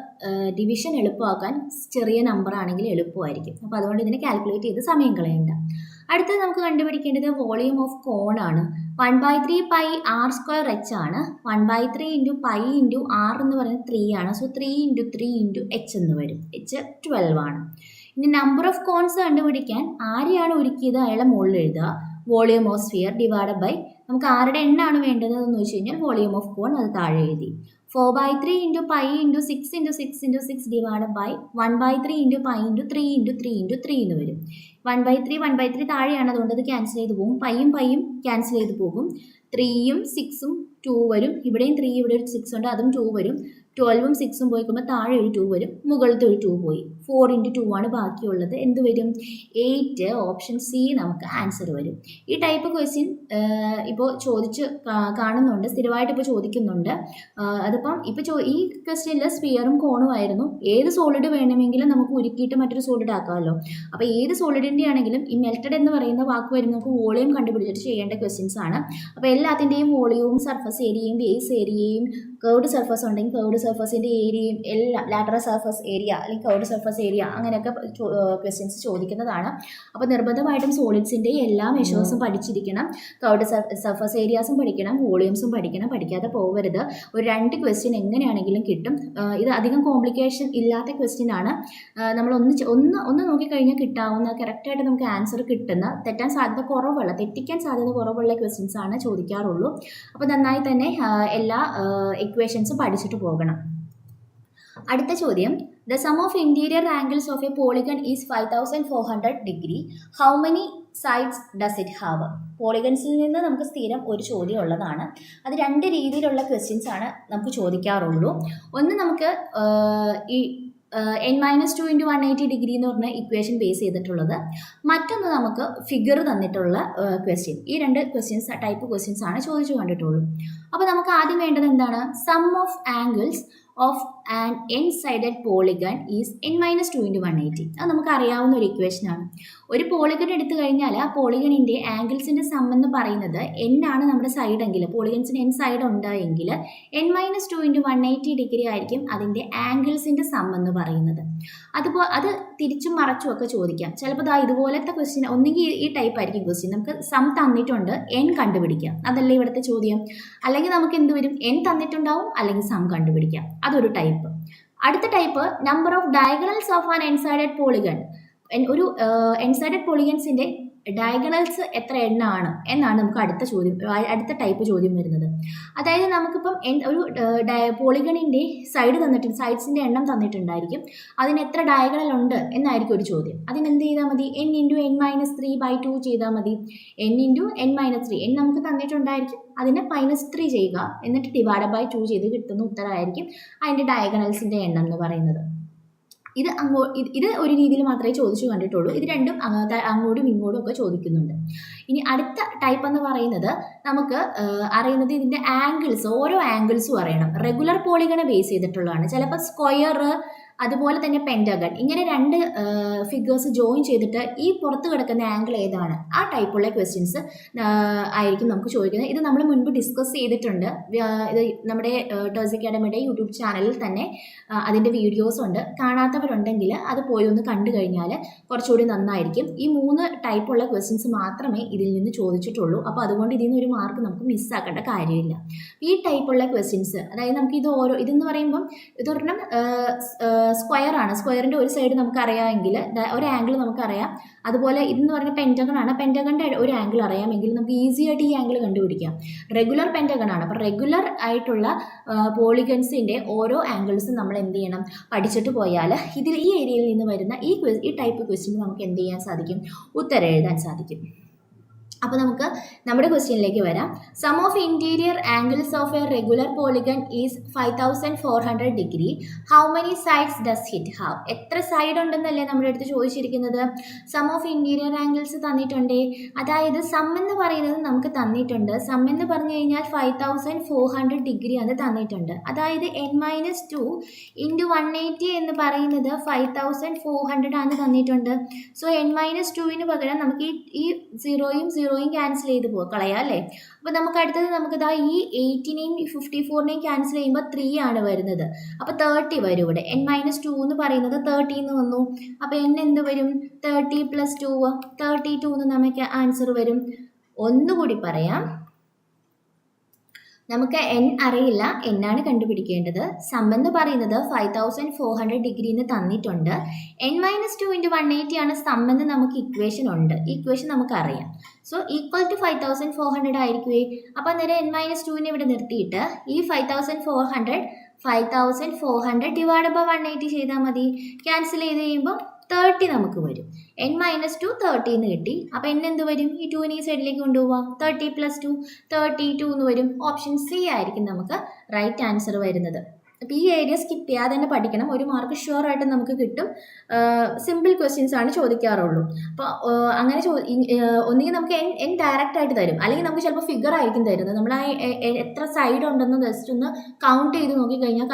ഡിവിഷൻ എളുപ്പമാക്കാൻ ചെറിയ നമ്പർ ആണെങ്കിൽ എളുപ്പമായിരിക്കും. അപ്പോൾ അതുകൊണ്ട് ഇതിനെ കാൽക്കുലേറ്റ് ചെയ്ത് സമയം കളയണ്ട. അടുത്തത് നമുക്ക് കണ്ടുപിടിക്കേണ്ടത് വോളിയം ഓഫ് കോൺ ആണ്. 1/3πr² ആണ്. 1/3 ഇൻറ്റു പൈ ഇൻറ്റു R എന്ന് പറയുന്നത് 3 ആണ്. സോ 3 ഇൻറ്റു 3 ഇൻറ്റു H എന്ന് വരും. H 12 ആണ്. ഇനി നമ്പർ ഓഫ് കോൺസ് കണ്ടുപിടിക്കാൻ ആരെയാണ് ഒരുക്കിയത് അയാളെ മുകളിൽ എഴുതുക. Volume of sphere divide by നമുക്ക് ആരുടെ എണ്ണമാണ് വേണ്ടതെന്ന് വെച്ച് കഴിഞ്ഞാൽ വോളിയം ഓഫ് കോൺ അത് താഴെ എഴുതി. 4/3 into pi into 6 into 6 into 6 divide by 1/3 into pi into 3 into 3 into 3 എന്ന് വരും. 1/3 താഴെയാണ്, അതുകൊണ്ട് അത് ക്യാൻസൽ ചെയ്ത് പോകും. പൈയും ക്യാൻസൽ ചെയ്ത് പോകും. 3യും 6ഉം 2 വരും. ഇവിടെയും 3 ഇവിടെ ഒരു 6 ഉണ്ട്, അതും 2 വരും. 12ഉം 6ഉം പോയിക്കുമ്പോൾ താഴെ ഒരു 2 വരും, മുകളിലത്തെ ഒരു 2 പോയി. 4 ഇൻറ്റു 2 ആണ് ബാക്കിയുള്ളത്. എന്ത് വരും? 8. ഓപ്ഷൻ സി നമുക്ക് ആൻസർ വരും. ഈ ടൈപ്പ് ക്വസ്റ്റ്യൻ ഇപ്പോൾ ചോദിച്ച് കാണുന്നുണ്ട്, സ്ഥിരമായിട്ട് ഇപ്പോൾ ചോദിക്കുന്നുണ്ട്. അതിപ്പം ഈ ക്വസ്റ്റ്യനിൽ സ്ഫിയറും കോണും ആയിരുന്നു. ഏത് സോളിഡ് വേണമെങ്കിലും നമുക്ക് ഉരുക്കിയിട്ട് മറ്റൊരു സോളിഡ് ആക്കാമല്ലോ. അപ്പോൾ ഏത് സോളിഡിൻ്റെ ആണെങ്കിലും ഈ മെൽറ്റഡ് എന്ന് പറയുന്ന വാക്ക് വരുമ്പോൾ നമുക്ക് വോളിയം കണ്ടുപിടിച്ചിട്ട് ചെയ്യേണ്ട ക്വസ്റ്റ്യൻസ് ആണ്. അപ്പോൾ എല്ലാത്തിൻ്റെയും വോളിയവും സർഫസ് ഏരിയയും ബേസ് ഏരിയയും കർവ്ഡ് സർഫസ് ഉണ്ടെങ്കിൽ കർവ്ഡ് സർഫസിൻ്റെ ഏരിയയും എല്ലാം ലാറ്ററൽ സർഫസ് ഏരിയ അല്ലെങ്കിൽ കർവ്ഡ് സർഫസ് ഏരിയ അങ്ങനെയൊക്കെ ക്വസ്റ്റ്യൻസ് ചോദിക്കുന്നതാണ്. അപ്പോൾ നിർബന്ധമായിട്ടും സോളിഡ്സിൻ്റെ എല്ലാ മെഷേഴ്സും പഠിച്ചിരിക്കണം. കർവ്ഡ് സർഫസ് ഏരിയാസും പഠിക്കണം, വോളിയംസും പഠിക്കണം. പഠിക്കാതെ പോകരുത്. ഒരു 2 ക്വസ്റ്റ്യൻ എങ്ങനെയാണെങ്കിലും കിട്ടും. ഇത് അധികം കോംപ്ലിക്കേഷൻ ഇല്ലാത്ത ക്വസ്റ്റ്യൻ ആണ്. നമ്മൾ ഒന്ന് നോക്കിക്കഴിഞ്ഞാൽ കിട്ടാവുന്ന കറക്റ്റായിട്ട് നമുക്ക് ആൻസർ കിട്ടുന്ന, തെറ്റിക്കാൻ സാധ്യത കുറവുള്ള ക്വസ്റ്റ്യൻസ് ആണ് ചോദിക്കാറുള്ളൂ. അപ്പോൾ നന്നായി തന്നെ എല്ലാ ഇക്വേഷൻസും പഠിച്ചിട്ട് പോകണം. അടുത്ത ചോദ്യം, the sum of interior angles of a polygon is 5400 degree. How many sides does it have? പോളിഗൺസിൽ നിന്ന് നമുക്ക് സ്ഥിരം ഒരു ചോദ്യം ഉള്ളതാണ്. അത് 2 രീതിയിലുള്ള ക്വസ്റ്റ്യൻസ് ആണ് നമുക്ക് ചോദിക്കാറുള്ളൂ. ഒന്ന് നമുക്ക് ഈ n-2 × 180 ഡിഗ്രി എന്ന് പറഞ്ഞ ഇക്വേഷൻ ബേസ് ചെയ്തിട്ടുള്ളത്. മറ്റൊന്ന് നമുക്ക് ഫിഗർ തന്നിട്ടുള്ള ക്വസ്റ്റ്യൻ. ഈ 2 ടൈപ്പ് ക്വസ്റ്റ്യൻസ് ആണ് ചോദിച്ചു കണ്ടിട്ടുള്ളൂ. അപ്പോൾ നമുക്ക് ആദ്യം വേണ്ടത് എന്താണ്? Sum of angles of an n sided polygon is n-2 × 180. അത് നമുക്ക് അറിയാവുന്ന ഒരു ഇക്വേഷനാണ്. ഒരു പോളിഗൺ എടുത്തു കഴിഞ്ഞാൽ ആ പോളിഗണിൻ്റെ ആംഗിൾസിൻ്റെ സം എന്ന് പറയുന്നത് n ആണ് നമ്മുടെ സൈഡെങ്കിൽ, പോളിഗൺസിന് n സൈഡ് ഉണ്ടായെങ്കിൽ n-2 × 180 ഡിഗ്രി ആയിരിക്കും അതിൻ്റെ ആംഗിൾസിൻ്റെ സം എന്ന് പറയുന്നത്. അത് തിരിച്ചും മറച്ചും ഒക്കെ ചോദിക്കാം. ചിലപ്പോൾ ഇതുപോലത്തെ ക്വസ്റ്റ്യൻ ഒന്നുകിൽ ഈ ടൈപ്പ് ആയിരിക്കും ക്വസ്റ്റ്യൻ. നമുക്ക് സം തന്നിട്ടുണ്ട്, n കണ്ടുപിടിക്കാം, അതല്ലേ ഇവിടുത്തെ ചോദ്യം. അല്ലെങ്കിൽ നമുക്ക് എന്ത് വരും? n തന്നിട്ടുണ്ടാവും, അല്ലെങ്കിൽ സം കണ്ടുപിടിക്കാം. അതൊരു ടൈപ്പ്. അടുത്ത type, number of diagonals of an n sided polygon. ഒരു എൻസൈഡഡ് പോളിഗൺസിൻ്റെ ഡയഗണൽസ് എത്ര എണ്ണമാണ് എന്നാണ് നമുക്ക് അടുത്ത ടൈപ്പ് ചോദ്യം വരുന്നത്. അതായത് നമുക്കിപ്പം ഒരു പോളിഗണിൻ്റെ സൈഡ്സിൻ്റെ എണ്ണം തന്നിട്ടുണ്ടായിരിക്കും, അതിന് എത്ര ഡയഗണൽ ഉണ്ട് എന്നായിരിക്കും ഒരു ചോദ്യം. അതിനെന്ത് ചെയ്താൽ മതി? n × n-3/2 ചെയ്താൽ മതി. n × n-3, n നമുക്ക് തന്നിട്ടുണ്ടായിരിക്കും, അതിനെ -3 ചെയ്യുക, എന്നിട്ട് ഡിവൈഡ് ബൈ 2 ചെയ്ത് കിട്ടുന്ന ഉത്തരമായിരിക്കും അതിൻ്റെ ഡയഗണൽസിൻ്റെ എണ്ണം എന്ന് പറയുന്നത്. ഇത് ഒരു രീതിയിൽ മാത്രമേ ചോദിച്ചു കണ്ടിട്ടുള്ളൂ. ഇത് രണ്ടും അങ്ങോട്ടും ഇങ്ങോട്ടും ഒക്കെ ചോദിക്കുന്നുണ്ട്. ഇനി അടുത്ത ടൈപ്പ് എന്ന് പറയുന്നത് നമുക്ക് അറിയുന്നത് ഇതിൻ്റെ ആംഗിൾസ്, ഓരോ ആംഗിൾസും അറിയണം. റെഗുലർ പോളിഗണെ ബേസ് ചെയ്തിട്ടുള്ളതാണ്. ചിലപ്പോൾ സ്ക്വയർ അതുപോലെ തന്നെ പെൻറ്റഗൺ, ഇങ്ങനെ രണ്ട് ഫിഗേഴ്സ് ജോയിൻ ചെയ്തിട്ട് ഈ പുറത്ത് കിടക്കുന്ന ആംഗിൾ ഏതാണ്, ആ ടൈപ്പുള്ള ക്വസ്റ്റ്യൻസ് ആയിരിക്കും നമുക്ക് ചോദിക്കുന്നത്. ഇത് നമ്മൾ മുൻപ് ഡിസ്കസ് ചെയ്തിട്ടുണ്ട്. ഇത് നമ്മുടെ ടേഴ്സ് അക്കാഡമിയുടെ യൂട്യൂബ് ചാനലിൽ തന്നെ അതിൻ്റെ വീഡിയോസ് ഉണ്ട്. കാണാത്തവരുണ്ടെങ്കിൽ അത് പോയി ഒന്ന് കണ്ടു കഴിഞ്ഞാൽ കുറച്ചുകൂടി നന്നായിരിക്കും. ഈ 3 ടൈപ്പുള്ള ക്വസ്റ്റ്യൻസ് മാത്രമേ ഇതിൽ നിന്ന് ചോദിച്ചിട്ടുള്ളൂ. അപ്പോൾ അതുകൊണ്ട് ഇതിൽ നിന്ന് ഒരു മാർക്ക് നമുക്ക് മിസ്സാക്കേണ്ട കാര്യമില്ല. ഈ ടൈപ്പുള്ള ക്വസ്റ്റ്യൻസ്, അതായത് നമുക്ക് ഇതെന്ന് പറയുമ്പം ഇതൊരെണ്ണം സ്ക്വയർ ആണ്. സ്ക്വയറിൻ്റെ ഒരു സൈഡ് നമുക്കറിയാമെങ്കിൽ ഒരു ആംഗിൾ നമുക്കറിയാം. അതുപോലെ ഇതെന്ന് പറയുന്നത് പെൻറ്റഗൺ ആണ്. പെൻറ്റഗണിൻ്റെ ഒരു ആംഗിൾ അറിയാമെങ്കിൽ നമുക്ക് ഈസി ആയിട്ട് ഈ ആംഗിൾ കണ്ടുപിടിക്കാം. റെഗുലർ പെൻറ്റഗൺ ആണ്. അപ്പോൾ റെഗുലർ ആയിട്ടുള്ള പോളിഗൺസിൻ്റെ ഓരോ ആംഗിൾസും നമ്മൾ എന്ത് ചെയ്യണം, പഠിച്ചിട്ട് പോയാൽ ഈ ഏരിയയിൽ നിന്ന് വരുന്ന ഈ ടൈപ്പ് ക്വസ്റ്റ്യൻ നമുക്ക് എന്ത് ചെയ്യാൻ സാധിക്കും, ഉത്തരം എഴുതാൻ സാധിക്കും. അപ്പോൾ നമുക്ക് നമ്മുടെ ക്വസ്റ്റ്യനിലേക്ക് വരാം. Sum of interior angles of a regular polygon is 5400 degree. How many sides does it have? എത്ര സൈഡ് ഉണ്ടെന്നല്ലേ നമ്മുടെ അടുത്ത് ചോദിച്ചിരിക്കുന്നത്. സം ഓഫ് ഇൻറ്റീരിയർ ആംഗിൾസ് തന്നിട്ടുണ്ടേ. അതായത് സം എന്ന് പറയുന്നത് നമുക്ക് തന്നിട്ടുണ്ട്. സം എന്ന് പറഞ്ഞു കഴിഞ്ഞാൽ 5400 ഡിഗ്രി അത് തന്നിട്ടുണ്ട്. അതായത് n-2 × 180 എന്ന് പറയുന്നത് 5400 ആണ് തന്നിട്ടുണ്ട്. സോ n-2 പകരം നമുക്ക് ഈ 0യും ക്യാൻസൽ ചെയ്ത് കളയാം അല്ലേ. അപ്പോൾ നമുക്ക് അടുത്തത് നമുക്കിതാ ഈ 18നെയും 54നെയും ക്യാൻസൽ ചെയ്യുമ്പോൾ 3 ആണ് വരുന്നത്. അപ്പോൾ 30 വരും ഇവിടെ. n-2 എന്ന് പറയുന്നത് 30 എന്ന് വന്നു. അപ്പോൾ n എന്ത് വരും, 30 + 2 32 എന്ന് നമുക്ക് ആൻസർ വരും. ഒന്നുകൂടി പറയാം, നമുക്ക് n അറിയില്ല, n ആണ് കണ്ടുപിടിക്കേണ്ടത്. സം എന്ന് പറയുന്നത് 5400 ഡിഗ്രി എന്ന് തന്നിട്ടുണ്ട്. n-2 × 180 ആണ് സം എന്ന് നമുക്ക് ഇക്വേഷൻ ഉണ്ട്. ഇക്വേഷൻ നമുക്ക് അറിയാം. സോ ഈക്വൽ ടു 5400 ആയിരിക്കുമേ. അപ്പോൾ അന്നേരം n-2 ഇവിടെ നിർത്തിയിട്ട് ഈ 5400 ഡിവൈഡ് ബൈ 180 ചെയ്താൽ മതി. ക്യാൻസൽ ചെയ്ത് കഴിയുമ്പോൾ 30 നമുക്ക് വരും. n-2 30 എന്ന് കിട്ടി. അപ്പോൾ n എന്ത് വരും, ഈ 2 ഈ സൈഡിലേക്ക് കൊണ്ടുപോവാം. 30 + 2 32 എന്ന് വരും. ഓപ്ഷൻ സി ആയിരിക്കും നമുക്ക് റൈറ്റ് ആൻസർ വരുന്നത്. അപ്പോൾ ഈ ഏരിയ സ്കിപ്പ് ചെയ്യാതെ തന്നെ പഠിക്കണം. ഒരു മാർക്ക് ഷുവർ ആയിട്ട് നമുക്ക് കിട്ടും. സിമ്പിൾ ക്വസ്റ്റ്യൻസ് ആണ് ചോദിക്കാറുള്ളൂ. അപ്പോൾ അങ്ങനെ ഒന്നുകിൽ നമുക്ക് n ഡയറക്റ്റ് ആയിട്ട് തരും, അല്ലെങ്കിൽ നമുക്ക് ചിലപ്പോൾ ഫിഗർ ആയിരിക്കും തരുന്നത്. നമ്മൾ ആ എത്ര സൈഡ് ഉണ്ടെന്ന് ജസ്റ്റ് ഒന്ന് കൗണ്ട് ചെയ്ത് നോക്കിക്കഴിഞ്ഞാൽ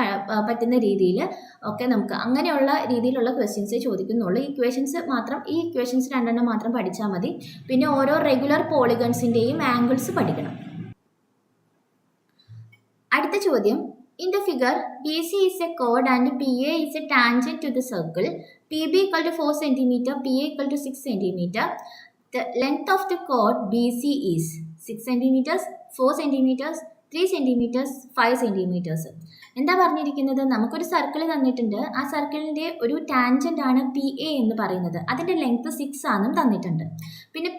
പറ്റുന്ന രീതിയിൽ ഒക്കെ നമുക്ക് അങ്ങനെയുള്ള രീതിയിലുള്ള ക്വസ്റ്റ്യൻസേ ചോദിക്കുന്നുള്ളൂ. ഈ ഇക്വേഷൻസ് 2 മാത്രം പഠിച്ചാൽ മതി. പിന്നെ ഓരോ റെഗുലർ പോളിഗൺസിൻ്റെയും ആംഗിൾസ് പഠിക്കണം. അടുത്ത ചോദ്യം, in the figure, BC is a chord and PA is a tangent to the circle. PB = 4 cm, PA = 6 cm. The length of the chord BC is 6 cm, 4 cm, 3 cm, 5 cm. എന്താ പറഞ്ഞിരിക്കുന്നത്, നമുക്കൊരു സർക്കിൾ തന്നിട്ടുണ്ട്. ആ സർക്കിളിൻ്റെ ഒരു ടാൻജൻ്റ് ആണ് PA എന്ന് പറയുന്നത്. അതിൻ്റെ ലെങ്ത്ത് 6 ആണെന്നും തന്നിട്ടുണ്ട്. പിന്നെ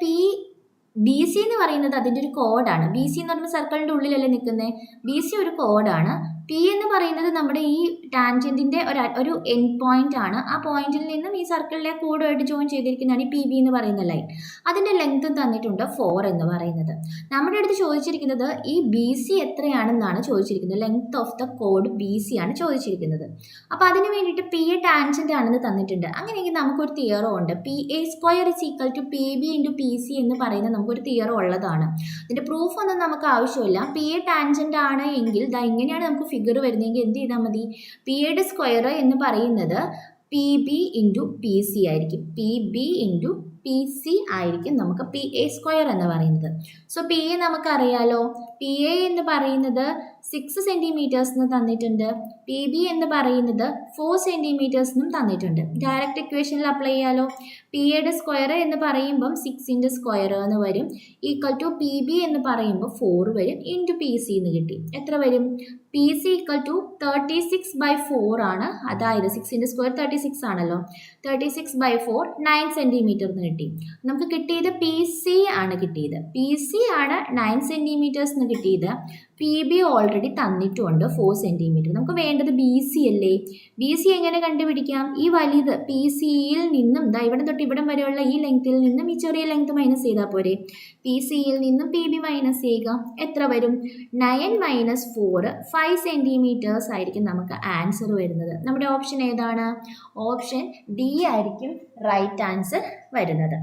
BC എന്ന് പറയുന്നത് അതിൻ്റെ ഒരു കോഡാണ്. BC എന്ന് പറയുമ്പോൾ സർക്കിളിൻ്റെ ഉള്ളിലല്ലേ നിൽക്കുന്നത്. BC ഒരു കോഡാണ്. P എന്ന് പറയുന്നത് നമ്മുടെ ഈ ടാൻജൻറ്റിൻ്റെ ഒരു എൻഡ് പോയിന്റ് ആണ്. ആ പോയിന്റിൽ നിന്നും ഈ സർക്കിളിലെ കോഡുമായിട്ട് ജോയിൻ ചെയ്തിരിക്കുന്നതാണ് ഈ PB എന്ന് പറയുന്ന ലൈൻ. അതിൻ്റെ ലെങ്ത്തും തന്നിട്ടുണ്ട് 4 എന്ന് പറയുന്നത്. നമ്മുടെ അടുത്ത് ചോദിച്ചിരിക്കുന്നത് ഈ BC എത്രയാണെന്നാണ് ചോദിച്ചിരിക്കുന്നത്. Length of the code BC ആണ് ചോദിച്ചിരിക്കുന്നത്. അപ്പോൾ അതിന് വേണ്ടിയിട്ട് PA ടാൻജൻ്റ് ആണെന്ന് തന്നിട്ടുണ്ട്. അങ്ങനെയെങ്കിൽ നമുക്കൊരു തിയറം ഉണ്ട്. PA² = PB × PC എന്ന് പറയുന്ന നമുക്കൊരു തിയറം ഉള്ളതാണ്. ഇതിൻ്റെ പ്രൂഫ് ഒന്നും നമുക്ക് ആവശ്യമില്ല. PA ടാൻജൻ്റ് ആണ് എങ്കിൽ ഇങ്ങനെയാണ് നമുക്ക് ഫിഗർ വരുന്നതെങ്കിൽ എന്ത് ചെയ്താൽ മതി, PA സ്ക്വയർ എന്ന് പറയുന്നത് PB × PC ആയിരിക്കും. PB × PC ആയിരിക്കും നമുക്ക് PA² എന്ന് പറയുന്നത്. സോ PA നമുക്കറിയാലോ. PA എന്ന് പറയുന്നത് 6 സെൻറ്റിമീറ്റേഴ്സ് എന്ന് തന്നിട്ടുണ്ട്. PB എന്ന് പറയുന്നത് 4 സെൻറ്റിമീറ്റേഴ്സ് എന്നും തന്നിട്ടുണ്ട്. ഡയറക്റ്റ് ഇക്വേഷനിൽ അപ്ലൈ ചെയ്യാലോ. PA സ്ക്വയർ എന്ന് പറയുമ്പം 6 × സ്ക്വയർ എന്ന് വരും. = PB എന്ന് പറയുമ്പോൾ 4 വരും. × PC എന്ന് കിട്ടി. എത്ര വരും? PC = 36/4 ആണ്. അതായത് 6 × സ്ക്വയർ 36 ആണല്ലോ. 36/4 9 സെൻറ്റിമീറ്റർ എന്ന് കിട്ടി. നമുക്ക് കിട്ടിയത് PC ആണ് കിട്ടിയത്. PC ആണ് 9 സെൻറ്റിമീറ്റേഴ്സ് എന്ന് കിട്ടിയത്. PB ഓൾറെഡി തന്നിട്ടുണ്ട് 4 സെൻറ്റിമീറ്റർ. നമുക്ക് വേണ്ടത് BC അല്ലേ. BC എങ്ങനെ കണ്ടുപിടിക്കാം? ഈ വലുത് PCയിൽ നിന്നും ഇവിടെ തൊട്ട് ഇവിടം വരെയുള്ള ഈ ലെങ്ത്തിൽ നിന്നും ഈ ചെറിയ ലെങ്ത് മൈനസ് ചെയ്താൽ പോരെ. PCയിൽ നിന്നും PB മൈനസ് ചെയ്യുക. എത്ര വരും? 9 - 4 5 സെൻറ്റിമീറ്റേഴ്സ് ആയിരിക്കും നമുക്ക് ആൻസർ വരുന്നത്. നമ്മുടെ ഓപ്ഷൻ ഏതാണ്? ഓപ്ഷൻ D ആയിരിക്കും റൈറ്റ് ആൻസർ വരുന്നത്.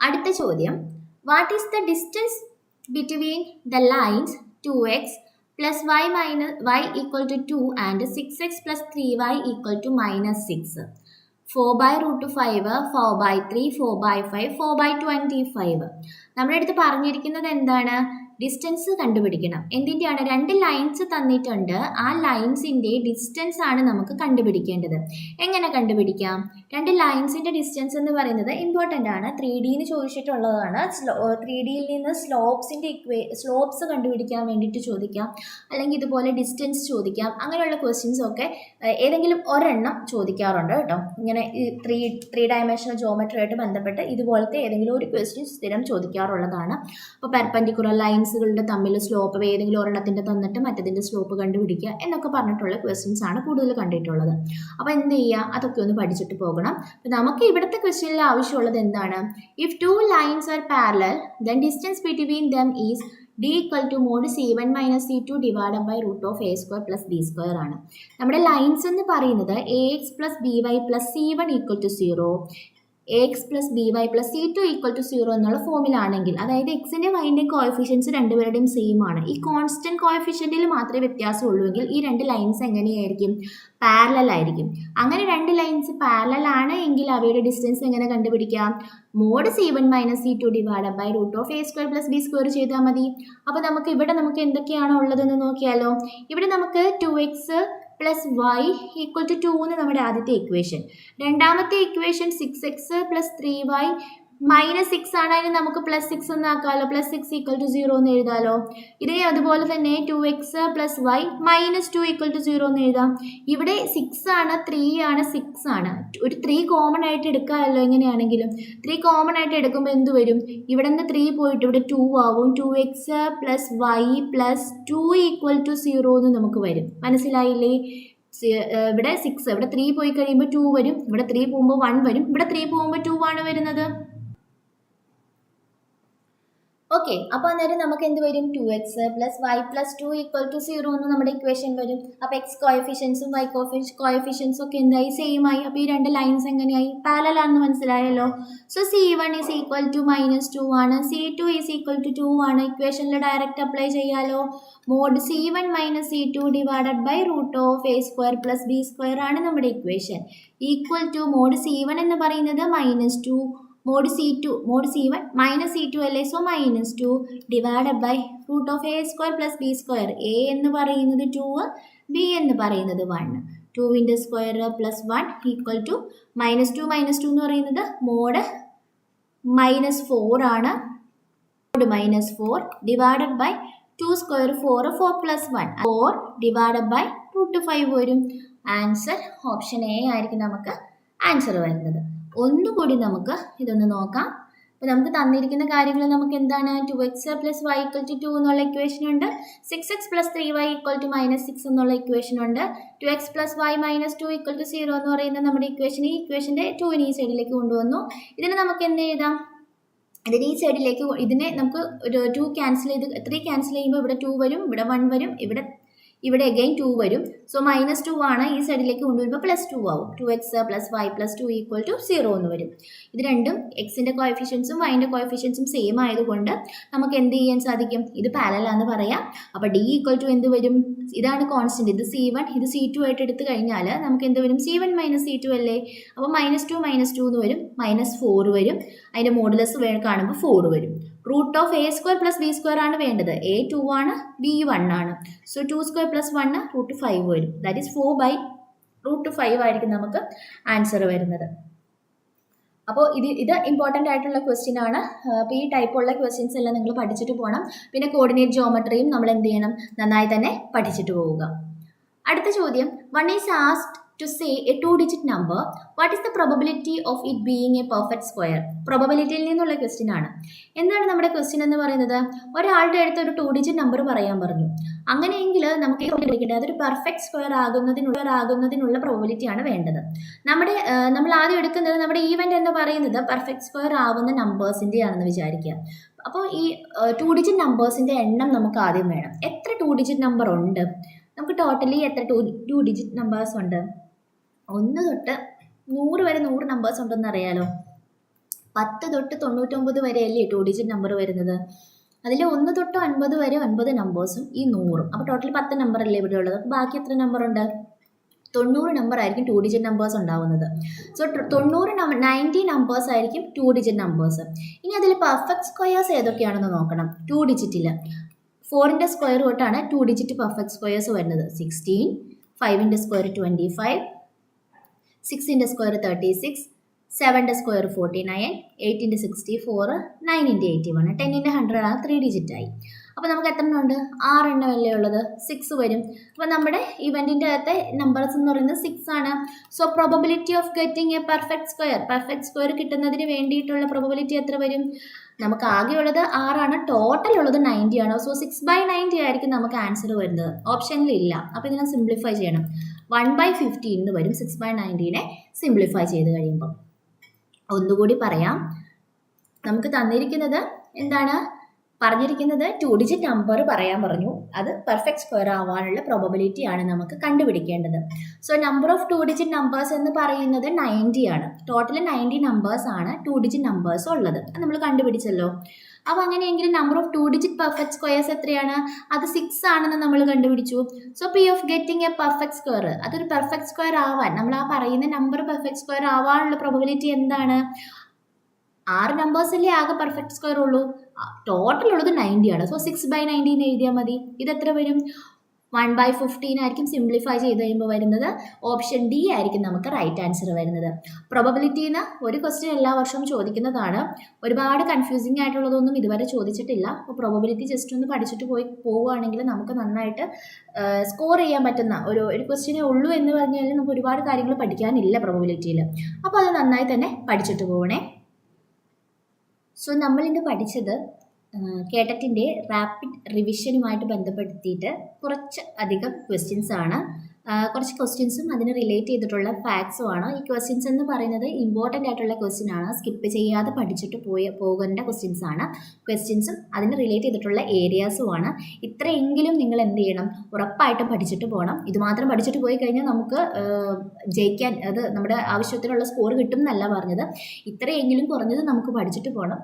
അടുത്ത ചോദ്യം, what is the distance between the lines 2x plus y equal to 2 and 6x plus 3y equal to minus 6. 4 by root 5, 4 by 3, 4 by 5, 4 by 25. നമ്മുടെ അടുത്ത് പറഞ്ഞിരിക്കുന്നത് എന്താണ്? ഡിസ്റ്റൻസ് കണ്ടുപിടിക്കണം. എന്തിൻ്റെയാണ്? രണ്ട് ലൈൻസ് തന്നിട്ടുണ്ട്. ആ ലൈൻസിൻ്റെ ഡിസ്റ്റൻസ് ആണ് നമുക്ക് കണ്ടുപിടിക്കേണ്ടത്. എങ്ങനെ കണ്ടുപിടിക്കാം? രണ്ട് ലൈൻസിൻ്റെ ഡിസ്റ്റൻസ് എന്ന് പറയുന്നത് ഇമ്പോർട്ടൻ്റ് ആണ്. 3Dന്ന് ചോദിച്ചിട്ടുള്ളതാണ്. 3Dയിൽ നിന്ന് സ്ലോപ്സ് കണ്ടുപിടിക്കാൻ വേണ്ടിയിട്ട് ചോദിക്കാം, അല്ലെങ്കിൽ ഇതുപോലെ ഡിസ്റ്റൻസ് ചോദിക്കാം. അങ്ങനെയുള്ള ക്വസ്റ്റ്യൻസ് ഒക്കെ ഏതെങ്കിലും ഒരെണ്ണം ചോദിക്കാറുണ്ട് കേട്ടോ. ഇങ്ങനെ ഈ ത്രീ ഡയമെൻഷണൽ ജോമെട്രി ആയിട്ട് ബന്ധപ്പെട്ട് ഇതുപോലത്തെ ഏതെങ്കിലും ഒരു ക്വസ്റ്റ്യൻ സ്ഥിരം ചോദിക്കാറുള്ളതാണ്. അപ്പോൾ പെർപെൻഡിക്കുലർ ലൈൻസുകളുടെ തമ്മിൽ സ്ലോപ്പ് ഏതെങ്കിലും ഒരെണ്ണത്തിൻ്റെ തന്നിട്ട് മറ്റതിൻ്റെ സ്ലോപ്പ് കണ്ടുപിടിക്കുക എന്നൊക്കെ പറഞ്ഞിട്ടുള്ള ക്വസ്റ്റ്യൻസ് ആണ് കൂടുതൽ കണ്ടിട്ടുള്ളത്. അപ്പോൾ എന്ത് ചെയ്യുക? അതൊക്കെ ഒന്ന് പഠിച്ചിട്ട് പോകണം. അപ്പോൾ നമുക്ക് ഇവിടുത്തെ ക്വസ്റ്റ്യനിൽ ആവശ്യമുള്ളത് എന്താണ്? If two lines are parallel then distance between them is d equal to mod c1 minus c2 divided by root of a square plus b square ആണ്. നമ്മുടെ ലൈൻസ് എന്ന് പറയുന്നത് ax plus by plus c1 equal to 0, ax plus by plus c2 equal to 0 എന്നുള്ള ഫോമിലാണെങ്കിൽ, അതായത് എക്സിൻ്റെ വൈൻ്റെ കോഎഫിഷ്യൻസ് രണ്ടുപേരുടെയും സെയിം ആണ്. ഈ കോൺസ്റ്റന്റ് കോഎഫിഷ്യൻറ്റിൽ മാത്രമേ വ്യത്യാസമുള്ളൂവെങ്കിൽ ഈ രണ്ട് ലൈൻസ് എങ്ങനെയായിരിക്കും? പാരലൽ ആയിരിക്കും. അങ്ങനെ രണ്ട് ലൈൻസ് പാരലൽ ആണ് എങ്കിൽ അവയുടെ ഡിസ്റ്റൻസ് എങ്ങനെ കണ്ടുപിടിക്കാം? Mod c1 minus c2 divided by root of a square plus b square ചെയ്താൽ മതി. അപ്പോൾ നമുക്ക് എന്തൊക്കെയാണ് ഉള്ളതെന്ന് നോക്കിയാലോ. ഇവിടെ നമുക്ക് 2x plus Y equal to 2 എന്ന് നമ്മുടെ ആദ്യത്തെ ഇക്വേഷൻ. രണ്ടാമത്തെ equation 6x plus 3y minus 6 ആണ്. അതിന് നമുക്ക് പ്ലസ് 6 എന്ന് ആക്കാമല്ലോ. പ്ലസ് 6 ഈക്വൽ ടു 0 എന്ന് എഴുതാമല്ലോ. ഇതിനെ അതുപോലെ തന്നെ 2x plus y minus 2 equal to 0 എന്ന് എഴുതാം. ഇവിടെ 6 ആണ്, 3 ആണ്, 6 ആണ്. ഒരു 3 കോമൺ ആയിട്ട് എടുക്കാമല്ലോ. എങ്ങനെയാണെങ്കിലും 3 കോമൺ ആയിട്ട് എടുക്കുമ്പോൾ എന്ത് വരും? ഇവിടെ നിന്ന് 3 പോയിട്ട് ഇവിടെ 2 ആവും. 2x plus y plus 2 equal to 0 എന്ന് നമുക്ക് വരും. മനസ്സിലായില്ലേ? ഇവിടെ 6, ഇവിടെ 3 പോയി കഴിയുമ്പോൾ 2 വരും. ഇവിടെ 3 പോകുമ്പോൾ 1 വരും. ഇവിടെ 3 പോകുമ്പോൾ 2 ആണ് വരുന്നത്. ഓക്കെ, അപ്പോൾ അന്നേരം നമുക്ക് എന്ത് വരും? 2x plus y plus 2 equal to 0 എന്ന് നമ്മുടെ ഇക്വേഷൻ വരും. അപ്പോൾ എക്സ് കോഎഫിഷ്യൻസും വൈ കോഎഫിഷ്യൻസും ഒക്കെ എന്തായി? സെയിം ആയി. അപ്പോൾ ഈ രണ്ട് ലൈൻസ് എങ്ങനെയായി? പാരലൽ ആണെന്ന് മനസ്സിലായല്ലോ. So c1 is equal to -2 ആണ്, c2 ഈസ് ഈക്വൽ ടു 2 ആണ്. ഇക്വേഷനിൽ ഡയറക്റ്റ് അപ്ലൈ ചെയ്യാലോ. Mod c1 minus c2 divided by root of a square plus b square ആണ് നമ്മുടെ equation. Equal to mode c1 എന്ന് പറയുന്നത് -2, മോഡ് c1 മൈനസ് c2 അല്ലേ. So -2 divided by root of a square plus b square. a എന്ന് പറയുന്നത് 2, b എന്ന് പറയുന്നത് 1. 2ൻ്റെ സ്ക്വയർ പ്ലസ് 1 ഈക്വൽ ടു -2 എന്ന് പറയുന്നത് മോഡ് -4 ആണ്. Mod -4 divided by 2 square 4 plus 1 4 divided by root 5 വരും. ആൻസർ ഓപ്ഷൻ എ ആയിരിക്കും നമുക്ക് ആൻസർ വരുന്നത്. ഒന്നുകൂടി നമുക്ക് ഇതൊന്ന് നോക്കാം. അപ്പോൾ നമുക്ക് തന്നിരിക്കുന്ന കാര്യങ്ങൾ നമുക്ക് എന്താണ്? 2x plus Y equal to 2 എന്നുള്ള ഇക്വേഷൻ ഉണ്ട്. 6x plus 3y equal to -6 എന്നുള്ള ഇക്വേഷൻ ഉണ്ട്. 2x plus y minus 2 equal to 0 എന്ന് പറയുന്ന നമ്മുടെ ഇക്വേഷൻ. ഈ ഇക്വേഷൻ്റെ 2 ഈ സൈഡിലേക്ക് കൊണ്ടുവന്നു. ഇതിന് നമുക്ക് എന്ത് എഴുതാം? ഇതിന് ഈ സൈഡിലേക്ക് ഇതിനെ നമുക്ക് ഒരു 2 ക്യാൻസൽ ചെയ്ത് 3 ക്യാൻസൽ ചെയ്യുമ്പോൾ ഇവിടെ 2 വരും, ഇവിടെ 1 വരും, ഇവിടെ അഗൈൻ 2 വരും. സോ -2 ആണ്. ഈ സൈഡിലേക്ക് കൊണ്ടുവരുമ്പോൾ +2 ആവും. 2x plus y plus 2 equal to 0 എന്ന് വരും. ഇത് രണ്ടും എക്സിൻ്റെ കോഎഫിഷ്യൻസും വൈൻ്റെ കോഎഫിഷ്യൻസും സെയിം ആയതുകൊണ്ട് നമുക്ക് എന്ത് ചെയ്യാൻ സാധിക്കും? ഇത് പാരലലാന്ന് പറയാം. അപ്പോൾ d ഈക്വൽ ടു എന്ത് വരും? ഇതാണ് കോൺസ്റ്റൻറ്റ്. ഇത് c1, ഇത് c2 ആയിട്ട് എടുത്തു കഴിഞ്ഞാൽ നമുക്ക് എന്ത് വരും? c1 മൈനസ് c2 അല്ലേ. അപ്പോൾ -2 എന്ന് വരും, -4 വരും. അതിൻ്റെ മോഡുലസ് കാണുമ്പോൾ 4 വരും. Root of a square plus b square ആണ് വേണ്ടത്. a 2 ആണ്, b 1 ആണ്. സോ 2 സ്ക്വയർ പ്ലസ് 1 റൂട്ട് 5 വരും. ദാറ്റ് ഈസ് 4 ബൈ റൂട്ട് 5 ആയിരിക്കും നമുക്ക് ആൻസർ വരുന്നത്. അപ്പോൾ ഇത് ഇമ്പോർട്ടൻ്റ് ആയിട്ടുള്ള ക്വസ്റ്റ്യൻ ആണ്. അപ്പോൾ ഈ ടൈപ്പുള്ള ക്വസ്റ്റ്യൻസ് എല്ലാം നിങ്ങൾ പഠിച്ചിട്ട് പോകണം. പിന്നെ കോർഡിനേറ്റ് ജോമെട്രിയും നമ്മൾ എന്ത് ചെയ്യണം? നന്നായി തന്നെ പഠിച്ചിട്ട് പോവുക. അടുത്ത ചോദ്യം, one is asked to say a 2-digit number, what is the probability of it being a perfect square? പ്രോബബിലിറ്റിയിൽ നിന്നുള്ള ക്വസ്റ്റ്യൻ ആണ്. എന്താണ് നമ്മുടെ ക്വസ്റ്റ്യൻ എന്ന് പറയുന്നത്? ഒരാളുടെ അടുത്ത് ഒരു 2-digit നമ്പർ പറയാൻ പറഞ്ഞു. അങ്ങനെയെങ്കിൽ നമുക്ക് കണ്ടുപിടിക്കേണ്ടത് അതൊരു പെർഫെക്റ്റ് സ്ക്വയർ ആകുന്നതിനുള്ള പ്രോബബിലിറ്റി ആണ് വേണ്ടത്. നമ്മൾ ആദ്യം എടുക്കുന്നത് നമ്മുടെ ഈവൻ്റ് എന്ന് പറയുന്നത് പെർഫെക്റ്റ് സ്ക്വയർ ആവുന്ന നമ്പേഴ്സിൻ്റെ ആണെന്ന് വിചാരിക്കുക. അപ്പോൾ ഈ 2-digit നമ്പേഴ്സിൻ്റെ എണ്ണം നമുക്ക് ആദ്യം വേണം. എത്ര 2-digit നമ്പർ ഉണ്ട്? നമുക്ക് ടോട്ടലി എത്ര 2-digit നമ്പേഴ്സ് ഉണ്ട്? 1 തൊട്ട് 100 വരെ 100 നമ്പേഴ്സ് ഉണ്ടെന്ന് അറിയാലോ. 10 തൊട്ട് 99 വരെയല്ലേ 2-digit നമ്പർ വരുന്നത്. അതിൽ 1 തൊട്ട് 9 വരെ 9 നമ്പേഴ്സും ഈ 100. അപ്പോൾ ടോട്ടൽ 10 നമ്പർ അല്ലേ ഇവിടെ ഉള്ളത്. അപ്പോൾ ബാക്കി എത്ര നമ്പർ ഉണ്ട്? 90 നമ്പർ ആയിരിക്കും 2 ഡിജിറ്റ് നമ്പേഴ്സ് ഉണ്ടാവുന്നത്. സോ 90 നമ്പേഴ്സ് ആയിരിക്കും 2 ഡിജിറ്റ് നമ്പേഴ്സ്. ഇനി അതിൽ പെർഫെക്റ്റ് സ്ക്വയേഴ്സ് ഏതൊക്കെയാണെന്ന് നോക്കണം. 2 ഡിജിറ്റിൽ 4ൻ്റെ സ്ക്വയർ തൊട്ടാണ് 2 ഡിജിറ്റ് പെർഫെക്റ്റ് സ്ക്വയേഴ്സ് വരുന്നത്. 16, 5ൻ്റെ സ്ക്വയർ 25, 6ൻ്റെ സ്ക്വയർ 36, 7ൻ്റെ സ്ക്വയർ 49, 8ൻ്റെ 64, 9ൻ്റെ 81, 10ൻ്റെ 100 ആണ് 3 ഡിജിറ്റായി. അപ്പോൾ നമുക്ക് എത്ര എണ്ണം ഉണ്ട്? 6 എണ്ണം അല്ലേ ഉള്ളത്. 6 വരും. അപ്പോൾ നമ്മുടെ ഇവൻറ്റിൻ്റെ അകത്തെ നമ്പേഴ്സ് എന്ന് പറയുന്നത് 6 ആണ്. So probability of getting A perfect square കിട്ടുന്നതിന് വേണ്ടിയിട്ടുള്ള പ്രോബബിലിറ്റി എത്ര വരും? നമുക്ക് ആകെയുള്ളത് 6 ആണ്, ടോട്ടൽ ഉള്ളത് 90 ആണ്. സോ 6/90 ആയിരിക്കും നമുക്ക് ആൻസർ വരുന്നത്. ഓപ്ഷനിൽ ഇല്ല. അപ്പോൾ ഇതിനെ സിംപ്ലിഫൈ ചെയ്യണം. 1/15 എന്ന് വരും 6/90നെ സിംപ്ലിഫൈ ചെയ്ത് കഴിയുമ്പോൾ. ഒന്നുകൂടി പറയാം. നമുക്ക് തന്നിരിക്കുന്നത് എന്താണ് പറഞ്ഞിരിക്കുന്നത്? 2 ഡിജിറ്റ് നമ്പർ പറയാൻ പറഞ്ഞു. അത് പെർഫെക്റ്റ് സ്ക്വയർ ആവാനുള്ള പ്രോബബിലിറ്റി ആണ് നമുക്ക് കണ്ടുപിടിക്കേണ്ടത്. So number of 2 digit numbers എന്ന് പറയുന്നത് 90 ആണ്. ടോട്ടൽ 90 നമ്പേഴ്സ് ആണ് 2 ഡിജിറ്റ് നമ്പേഴ്സ് ഉള്ളത്. അത് നമ്മൾ കണ്ടുപിടിച്ചല്ലോ. അപ്പോൾ അങ്ങനെയെങ്കിൽ number of 2 digit perfect squares എത്രയാണ്? അത് 6 ആണെന്ന് നമ്മൾ കണ്ടുപിടിച്ചു. So P of getting A perfect square, അതൊരു പെർഫെക്റ്റ് സ്ക്വയർ ആവാൻ, നമ്മൾ ആ പറയുന്ന നമ്പർ പെർഫെക്റ്റ് സ്ക്വയർ ആവാനുള്ള പ്രോബബിലിറ്റി എന്താണ്? 6 നമ്പേഴ്സ് അല്ലേ ആകെ പെർഫെക്റ്റ് സ്ക്വയർ ഉള്ളൂ. ടോട്ടൽ ഉള്ളത് 90 ആണ്. സോ 6/90 എഴുതിയാൽ മതി. ഇതെത്ര വരും? 1/15 ആയിരിക്കും സിംപ്ലിഫൈ ചെയ്ത് കഴിയുമ്പോൾ വരുന്നത്. ഓപ്ഷൻ ഡി ആയിരിക്കും നമുക്ക് റൈറ്റ് ആൻസർ വരുന്നത്. പ്രോബബിലിറ്റിന്ന് ഒരു ക്വസ്റ്റ്യൻ എല്ലാ വർഷവും ചോദിക്കുന്നതാണ്. ഒരുപാട് കൺഫ്യൂസിങ് ആയിട്ടുള്ളതൊന്നും ഇതുവരെ ചോദിച്ചിട്ടില്ല. അപ്പോൾ പ്രോബബിലിറ്റി ജസ്റ്റ് ഒന്ന് പഠിച്ചിട്ട് പോവുകയാണെങ്കിൽ നമുക്ക് നന്നായിട്ട് സ്കോർ ചെയ്യാൻ പറ്റുന്ന ഒരു ക്വസ്റ്റ്യനേ ഉള്ളൂ എന്ന് പറഞ്ഞാൽ നമുക്ക് ഒരുപാട് കാര്യങ്ങൾ പഠിക്കാനില്ല പ്രോബബിലിറ്റിയിൽ. അപ്പോൾ അത് നന്നായി തന്നെ പഠിച്ചിട്ട് പോകണേ. സോ നമ്മളിന്ന് പഠിച്ചത് കേട്ടറ്റിൻ്റെ റാപ്പിഡ് റിവിഷനുമായിട്ട് ബന്ധപ്പെടുത്തിയിട്ട് കുറച്ച് അധികം ക്വസ്റ്റ്യൻസ് ആണ്. കുറച്ച് ക്വസ്റ്റ്യൻസും അതിന് റിലേറ്റ് ചെയ്തിട്ടുള്ള ഫാക്ട്സും ആണ്. ഈ ക്വസ്റ്റ്യൻസ് എന്ന് പറയുന്നത് ഇമ്പോർട്ടൻ്റ് ആയിട്ടുള്ള ക്വസ്റ്റ്യൻ ആണ്. സ്കിപ്പ് ചെയ്യാതെ പഠിച്ചിട്ട് പോകേണ്ട ക്വസ്റ്റ്യൻസ് ആണ്. ക്വസ്റ്റ്യൻസും അതിന് റിലേറ്റ് ചെയ്തിട്ടുള്ള ഏരിയാസും ആണ്. ഇത്രയെങ്കിലും നിങ്ങൾ എന്ത് ചെയ്യണം? ഉറപ്പായിട്ടും പഠിച്ചിട്ട് പോകണം. ഇതുമാത്രം പഠിച്ചിട്ട് പോയി കഴിഞ്ഞാൽ നമുക്ക് ജയിക്കാൻ, അത് നമ്മുടെ ആവശ്യത്തിനുള്ള സ്കോർ കിട്ടും എന്നല്ല പറഞ്ഞത്. ഇത്രയെങ്കിലും കുറഞ്ഞത് നമുക്ക് പഠിച്ചിട്ട് പോകണം.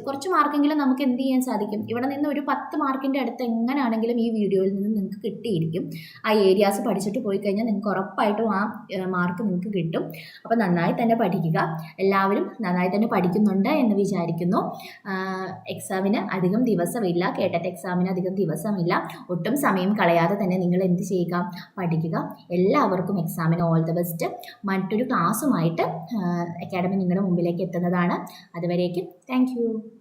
കുറച്ച് മാർക്കെങ്കിലും നമുക്ക് എന്ത് ചെയ്യാൻ സാധിക്കും? ഇവിടെ നിന്ന് ഒരു 10 മാർക്കിൻ്റെ അടുത്ത് എങ്ങനെയാണെങ്കിലും ഈ വീഡിയോയിൽ നിന്ന് നിങ്ങൾക്ക് കിട്ടിയിരിക്കും. ആ ഏരിയ പഠിച്ചിട്ട് പോയി കഴിഞ്ഞാൽ നിങ്ങൾക്ക് ഉറപ്പായിട്ടും ആ മാർക്ക് നിങ്ങൾക്ക് കിട്ടും. അപ്പോൾ നന്നായി തന്നെ പഠിക്കുക. എല്ലാവരും നന്നായി തന്നെ പഠിക്കുന്നുണ്ട് എന്ന് വിചാരിക്കുന്നു. എക്സാമിന് അധികം ദിവസമില്ല. കേട്ടറ്റ് എക്സാമിന് അധികം ദിവസമില്ല. ഒട്ടും സമയം കളയാതെ തന്നെ നിങ്ങൾ എന്ത് ചെയ്യുക? പഠിക്കുക. എല്ലാവർക്കും എക്സാമിന് ഓൾ ദ ബെസ്റ്റ്. മറ്റൊരു ക്ലാസ്സുമായിട്ട് അക്കാഡമി നിങ്ങളുടെ മുമ്പിലേക്ക് എത്തുന്നതാണ്. അതുവരേക്കും താങ്ക് യു.